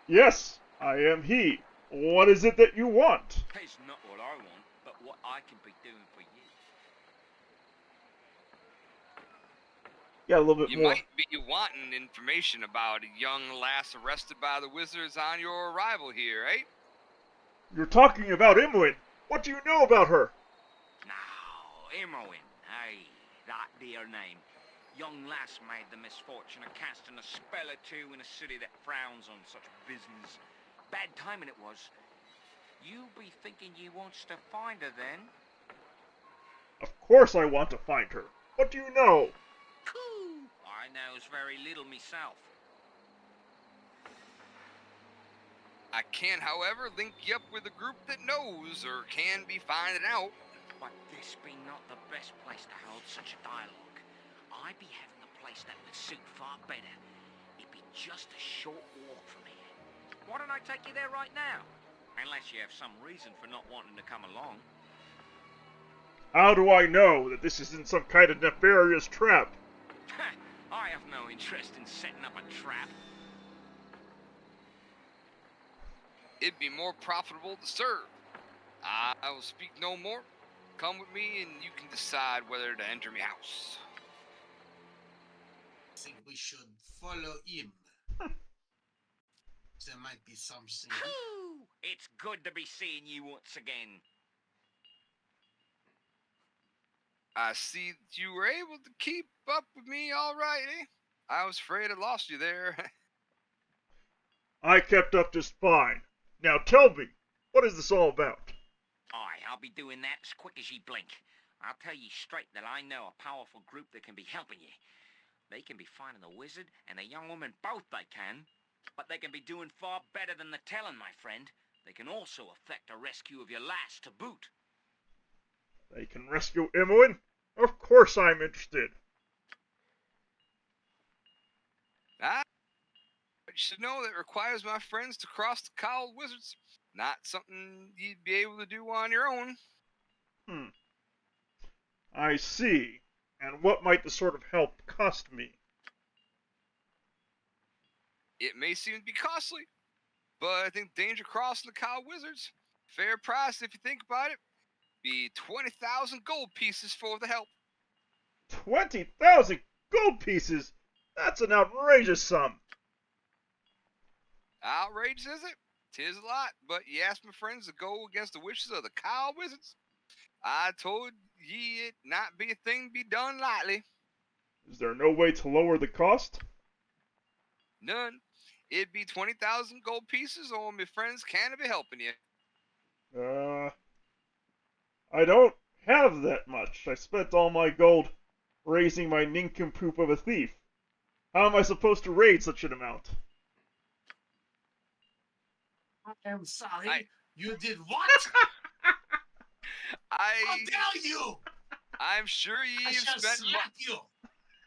yes, I am he. What is it that you want? It's not what I want, but what I can be doing for you. Yeah, a little bit you more. You might be wanting information about a young lass arrested by the wizards on your arrival here, eh? You're talking about Imoen. What do you know about her? Now, Imoen, hey, that dear name. Young lass made the misfortune of casting a spell or two in a city that frowns on such business. Bad timing it was. You be thinking you wants to find her then? Of course I want to find her. What do you know? Cool. I knows very little myself. I can, however, link you up with a group that knows or can be finding out. But this be not the best place to hold such a dialogue. I be having a place that would suit far better. It'd be just a short walk from here. Why don't I take you there right now? Unless you have some reason for not wanting to come along. How do I know that this isn't some kind of nefarious trap? I have no interest in setting up a trap. It'd be more profitable to serve. I will speak no more. Come with me and you can decide whether to enter my house. I think we should follow him. There might be something. It's good to be seeing you once again. I see that you were able to keep up with me all right, eh? I was afraid I lost you there. I kept up just fine. Now tell me, what is this all about? Aye, I'll be doing that as quick as ye blink. I'll tell ye straight that I know a powerful group that can be helping ye. They can be finding the wizard and the young woman both they can. But they can be doing far better than the telling, my friend. They can also effect a rescue of your lass to boot. They can rescue Imoen? Of course I'm interested. But you should know that requires my friends to cross the cowled wizards. Not something you'd be able to do on your own. I see. And what might the sort of help cost me? It may seem to be costly, but I think danger crossing the cowled wizards, fair price if you think about it, be 20,000 gold pieces for the help. 20,000 gold pieces? That's an outrageous sum. Outrageous, is it? 'Tis a lot, but you asked my friends to go against the wishes of the cowled wizards. I told ye it not be a thing to be done lightly. Is there no way to lower the cost? None. It'd be 20,000 gold pieces, or my friends can't be helping you. I don't have that much. I spent all my gold raising my nincompoop of a thief. How am I supposed to raise such an amount? I am sorry. You did what? How dare you? I'm sure I shall slap you.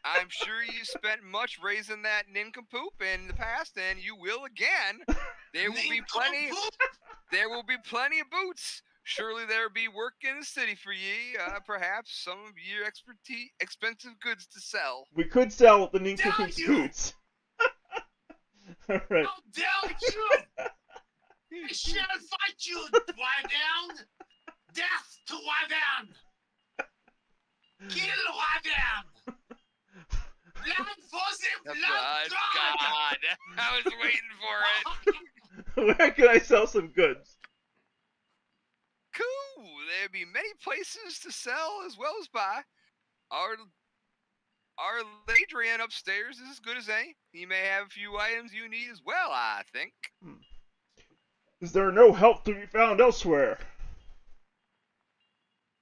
I'm sure you spent much raising that nincompoop in the past, and you will again. There will be plenty. There will be plenty of boots. Surely there will be work in the city for ye. Perhaps some of your expensive goods to sell. We could sell the nincompoop's boots. All right. How dare you? I shall fight you, Wyvern. Death to Wyvern. Kill Wyvern. Blood for the blood God. I was waiting for it. Where can I sell some goods? Cool. There'll be many places to sell as well as buy. Our Ladrian upstairs is as good as any. He may have a few items you need as well, I think. Is there no help to be found elsewhere?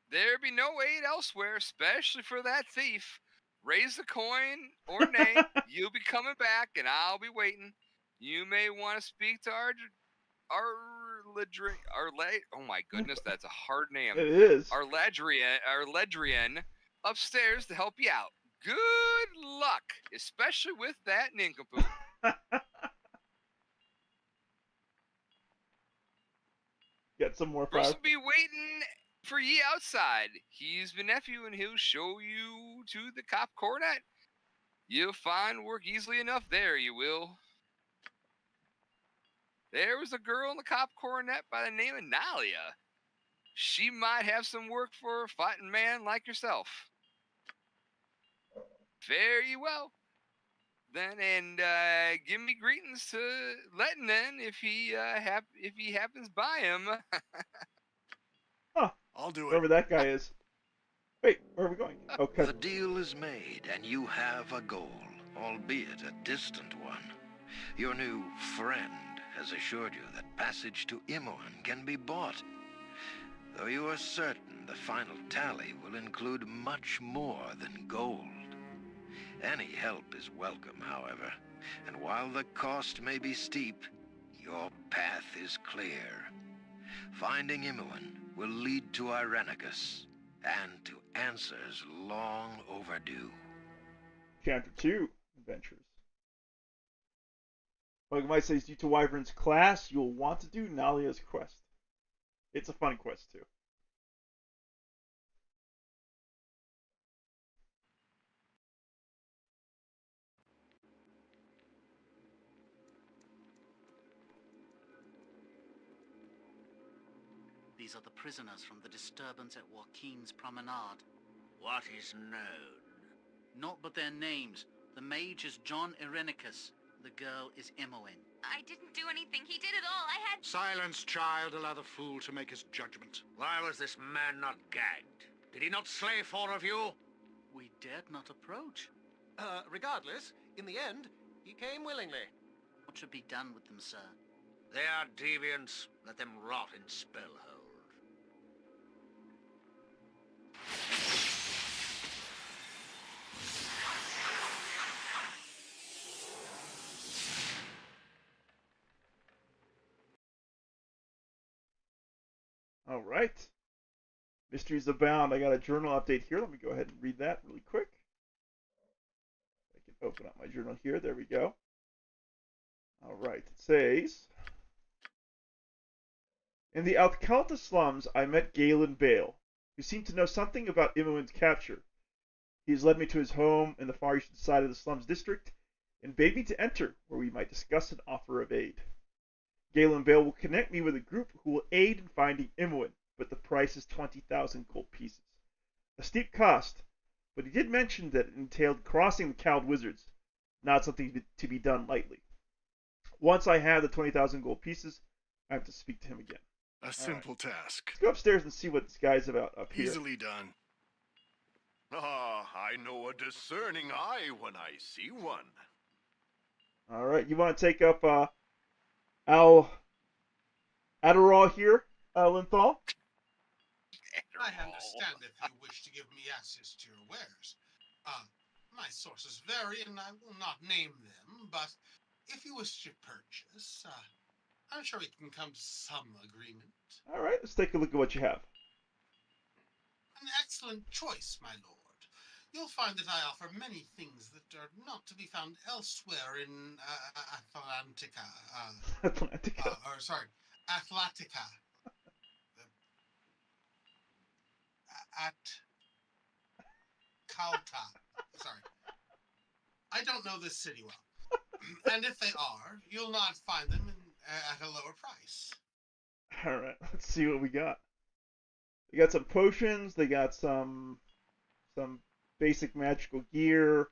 There be no aid elsewhere, especially for that thief. Raise the coin or nay, you'll be coming back, and I'll be waiting. You may want to speak to oh my goodness, that's a hard name. It is. Our Ledrian upstairs to help you out. Good luck, especially with that nincompoop. Get some more Bruce fire. will be waiting for ye outside. He's my nephew, and he'll show you to the cop coronet. You'll find work easily enough there, you will. There was a girl in the cop coronet by the name of Nalia. She might have some work for a fighting man like yourself. Fare ye well. Then, and give me greetings to Letton then if he happens by him. Huh. I'll do it. Whoever that guy is. Wait, where are we going? Okay. The deal is made, and you have a goal, albeit a distant one. Your new friend has assured you that passage to Imoen can be bought, though you are certain the final tally will include much more than gold. Any help is welcome, however, and while the cost may be steep, your path is clear. Finding Imoen will lead to Irenicus, and to answers long overdue. Chapter 2, Adventures. Like might say, due to Wyvern's class, you'll want to do Nalia's quest. It's a fun quest, too. These are the prisoners from the disturbance at Joaquin's Promenade. What is known? Not but their names. The mage is John Irenicus. The girl is Imoen. I didn't do anything. He did it all. I had... Silence, child. Allow the fool to make his judgment. Why was this man not gagged? Did he not slay 4 of you? We dared not approach. Regardless, in the end, he came willingly. What should be done with them, sir? They are deviants. Let them rot in Spellhold. All right. Mysteries abound. I got a journal update here. Let me go ahead and read that really quick. I can open up my journal here. There we go. All right. It says, in the Alcalta slums, I met Galen Bale, who seemed to know something about Imoen's capture. He has led me to his home in the far eastern side of the slums district and bade me to enter, where we might discuss an offer of aid. Galen Bale will connect me with a group who will aid in finding Imoen, but the price is 20,000 gold pieces. A steep cost, but he did mention that it entailed crossing the Cowled Wizards, not something to be done lightly. Once I have the 20,000 gold pieces, I have to speak to him again. A simple task. Let's go upstairs and see what this guy's about up here. Easily done. Ah, I know a discerning eye when I see one. All right, you want to take up Al Adderall here, Linthal? I understand if you wish to give me access to your wares. My sources vary, and I will not name them, but if you wish to purchase, I'm sure we can come to some agreement. All right, let's take a look at what you have. An excellent choice, my lord. You'll find that I offer many things that are not to be found elsewhere in Atlantica. Atlantica. Atlantica. At Calta. Sorry. I don't know this city well. And if they are, you'll not find them at a lower price. All right, let's see what we got. They got some potions. They got some basic magical gear.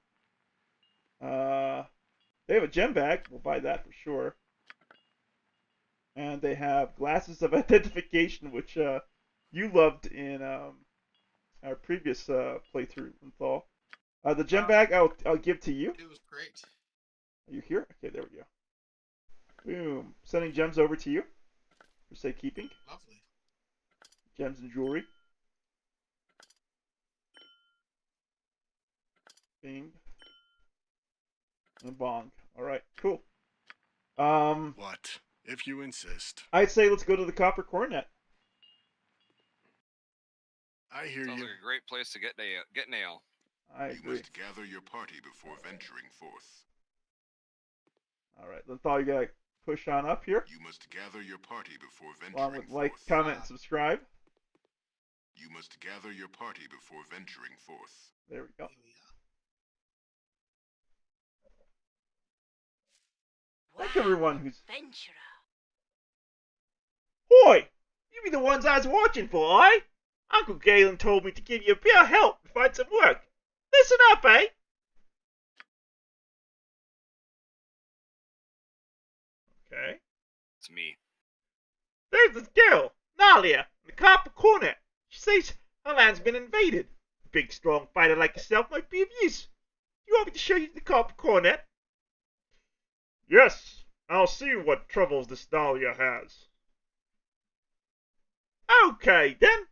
They have a gem bag. We'll buy that for sure. And they have glasses of identification, which you loved in our previous playthrough, Linthal. The gem bag I'll give to you. It was great. Are you here? Okay, there we go. Boom. Sending gems over to you for safekeeping. Lovely. Gems and jewelry. Bing. And bong. Alright, cool. What? If you insist. I'd say let's go to the Copper Coronet. I hear Sounds you. like a great place to get nail. I agree. You must gather your party before venturing forth. Alright, Linthal, you gotta push on up here. You must gather your party before venturing Along with forth. like, comment, and subscribe. You must gather your party before venturing forth. There we go. Thank everyone who's... Adventurer. Hoy! You be the ones I was watching for, eh? Uncle Galen told me to give you a bit of help to find some work. Listen up, eh? Okay. It's me. There's this girl, Nalia, in the Copper Cornet. She says her land's been invaded. A big, strong fighter like yourself might be of use. You want me to show you the Copper Cornet? Yes, I'll see what troubles this Nalia has. Okay, then.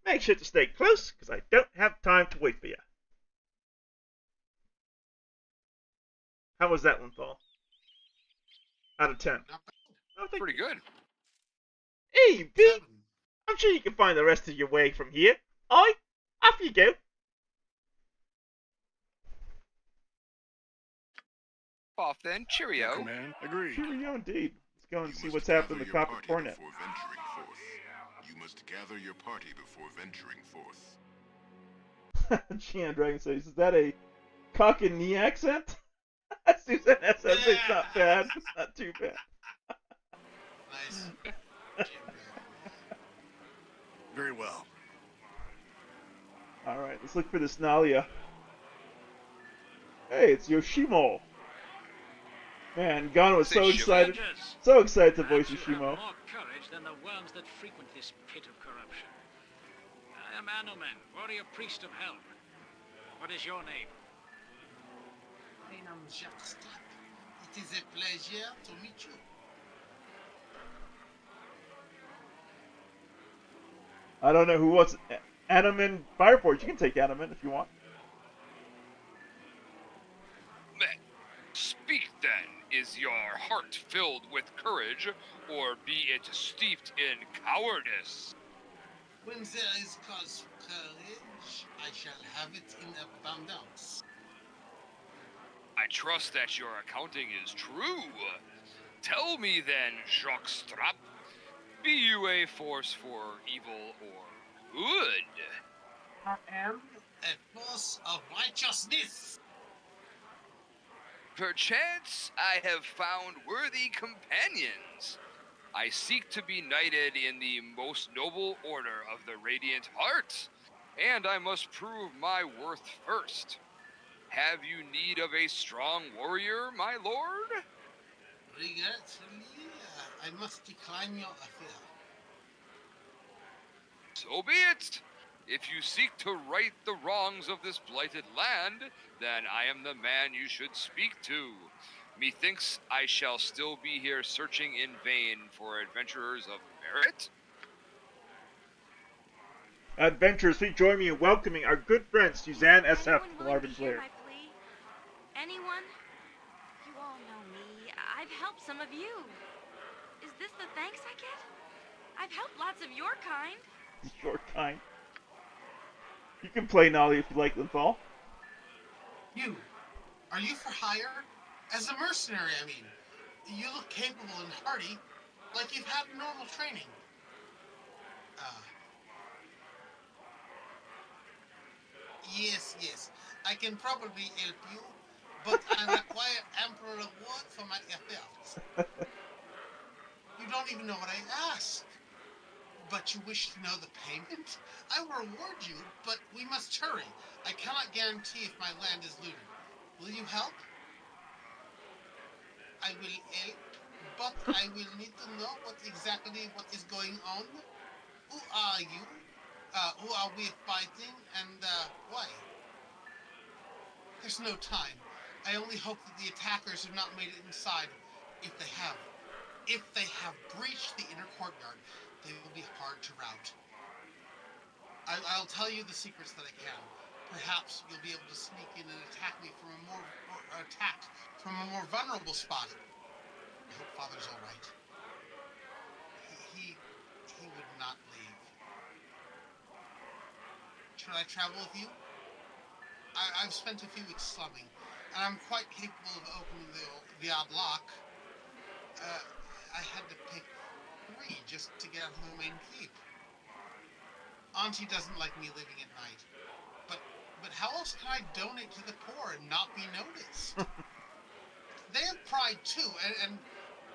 Make sure to stay close, because I don't have time to wait for you. How was that, Linthal? Out of 10. Not bad. Oh, thank Pretty you. good. Hey, B! 7. I'm sure you can find the rest of your way from here. Aye, off you go. Off then. Cheerio. Command. Agreed. Cheerio indeed. Let's go and You see must what's happening gather in the your Copper party Cornet. before venturing forth. You must gather your party before venturing forth. Gian Dragon says, is that a cock and knee accent? Susan says it's not bad. Not too bad. Nice. Very well. Alright, let's look for this Nalia. Hey, it's Yoshimo. Man, Gonn was so excited. So excited to voice Yoshimo. More courage than the worms that frequent this pit of corruption. I am Anomen, warrior priest of hell. What is your name? My name is Jacques Stapp. It is a pleasure to meet you. I don't know who wants Anomen Fireforge. You can take Anomen if you want. Speak then. Is your heart filled with courage, or be it steeped in cowardice? When there is cause for courage, I shall have it in abundance. I trust that your accounting is true. Tell me then, Jacques Strapp, be you a force for evil or good? I am a force of righteousness. Perchance I have found worthy companions. I seek to be knighted in the most noble order of the Radiant Heart, and I must prove my worth first. Have you need of a strong warrior, my lord? Regretfully, I must decline your offer. So be it. If you seek to right the wrongs of this blighted land, then I am the man you should speak to. Methinks I shall still be here searching in vain for adventurers of merit. Adventurers, please join me in welcoming our good friend Suzanne SF from Larvin's Lair. Anyone? You all know me. I've helped some of you. Is this the thanks I get? I've helped lots of your kind. Your kind. You can play Nolly if you like, Linthal. You? Are you for hire? As a mercenary, I mean. You look capable and hardy, like you've had normal training. Yes. I can probably help you, but I require ample reward for my efforts. You don't even know what I asked. But you wish to know the payment? I will reward you, but we must hurry. I cannot guarantee if my land is looted. Will you help? I will help, but I will need to know what is going on. Who are you? Who are we fighting, and why? There's no time. I only hope that the attackers have not made it inside. If they have breached the inner courtyard, they will be hard to rout. I'll tell you the secrets that I can. Perhaps you'll be able to sneak in and attack me from a more vulnerable spot. I hope Father's all right. He would not leave. Should I travel with you? I've spent a few weeks slumming, and I'm quite capable of opening the odd lock. I had to pick 3 just to get out of the main keep. Auntie doesn't like me leaving at night. But how else can I donate to the poor and not be noticed? They have pride too, and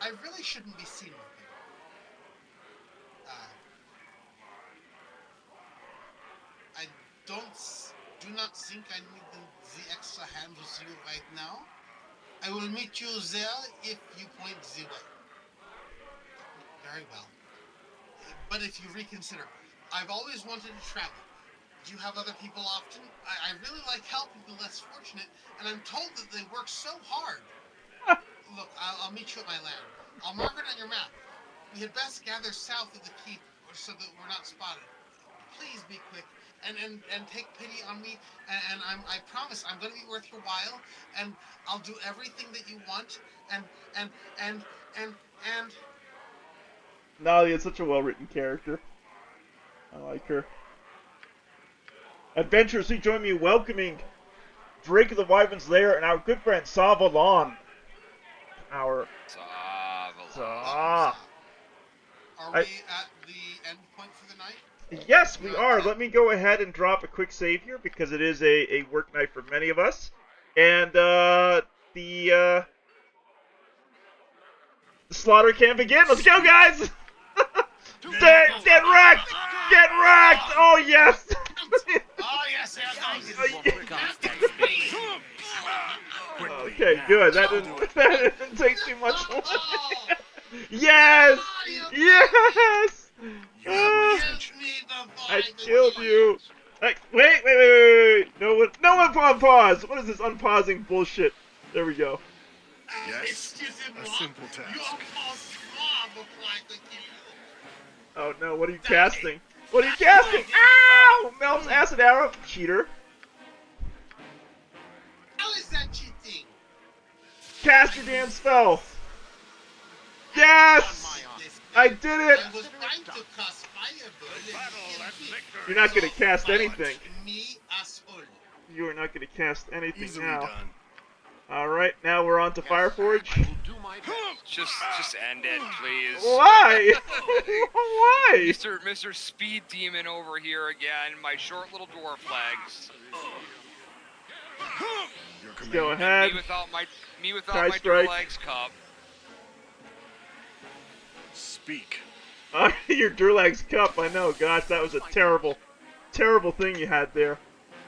I really shouldn't be seen with them. I do not think I need the extra hand with you right now. I will meet you there if you point the way. Very well. But if you reconsider, I've always wanted to travel. Do you have other people often? I really like helping the less fortunate, and I'm told that they work so hard. Look, I'll meet you at my land. I'll mark it on your map. We had best gather south of the keep so that we're not spotted. Please be quick and take pity on me, and I promise I'm going to be worth your while, and I'll do everything that you want, and Nolly is such a well-written character. I like her. Adventurers, who join me welcoming Drake of the Wyvern's Lair and our good friend Savalon. Are we at the end point for the night? Yes, we are. Let me go ahead and drop a quick save here because it is a work night for many of us. And the slaughter can begin. Let's go, guys! Get wrecked! Get wrecked! Oh, yes! Oh, yes, there goes. Okay, good. That didn't take too much long. Yes! Yes! I killed you. Like, wait. No one pause. What is this unpausing bullshit? There we go. Yes, a simple task. Oh no, what are you casting? What are you casting? Ow! Mel's acid arrow. Cheater. How is that cheating? Cast your damn spell. Yes! I did it! I was trying to cast Fireball. You're not gonna cast anything. Me, asshole. You are not gonna cast anything Easily now. done. Alright, now we're on to Fireforge. Just end it, please. Why? Why? Mr. Speed Demon over here again. My short little dwarf legs. Go ahead. Me without my dwarf legs cup. Speak. Your Durlag's cup, I know. Gosh, that was a terrible thing you had there.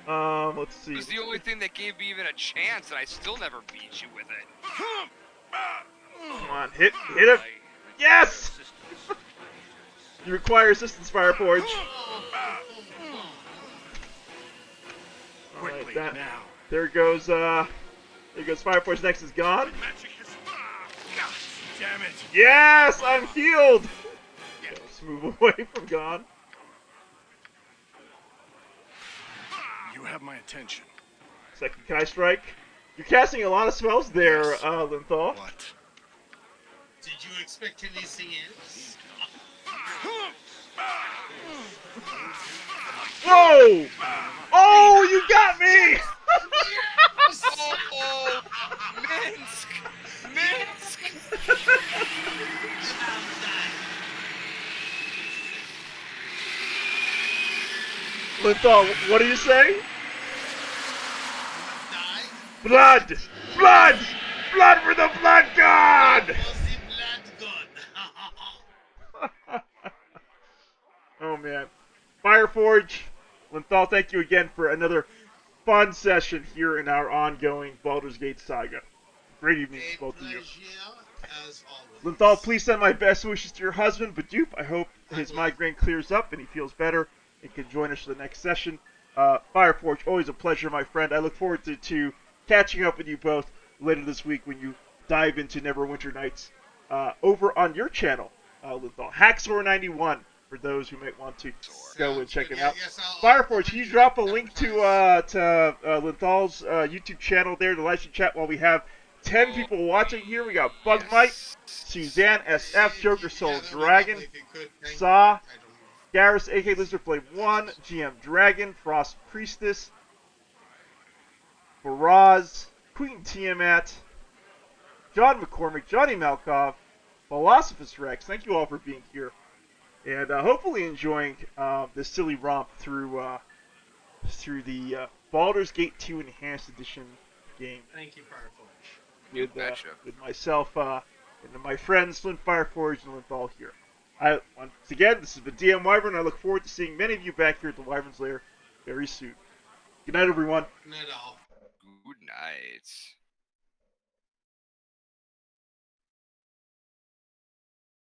Let's see. It was the only thing that gave me even a chance, and I still never beat you with it. Come on, hit him. Yes! You require assistance, Fireforge. Alright, now. There goes Fireforge. Next is Gonn. Damn it. Yes, I'm healed. Let's move away from Gonn. You have my attention. Second Kai strike. You're casting a lot of spells there, Linthal. What? Did you expect anything else? Whoa! Oh, you got me! Oh, Minsk! Linthal, what do you say? Blood! Blood! Blood for the blood god! Oh man. Fireforge, Linthal, thank you again for another fun session here in our ongoing Baldur's Gate saga. Great evening to both of you. Linthal, please send my best wishes to your husband, Bidoof. I hope his migraine clears up and he feels better and can join us for the next session. Fireforge, always a pleasure, my friend. I look forward to catching up with you both later this week when you dive into Neverwinter Nights over on your channel, Linthal. Hacksaw91, for those who might want to go and check it out. Fireforge, can you drop a link to Linthal's YouTube channel there, the live stream chat, while we have 10 people watching here? We got Bugmite, Suzanne SF, Joker Soul Dragon, Saw, Garrus, AK Lizardblade 1, GM Dragon, Frost Priestess, Faraz, Queen Tiamat, John McCormick, Johnny Malkov, PhilosophusRex. Thank you all for being here, and hopefully enjoying this silly romp through the Baldur's Gate 2 Enhanced Edition game. Thank you, Fireforge. With myself and my friends Flint, Fireforge, and Linthal here. Once again, this is the DM Wyvern. I look forward to seeing many of you back here at the Wyvern's Lair very soon. Good night, everyone. Good night all. Good night.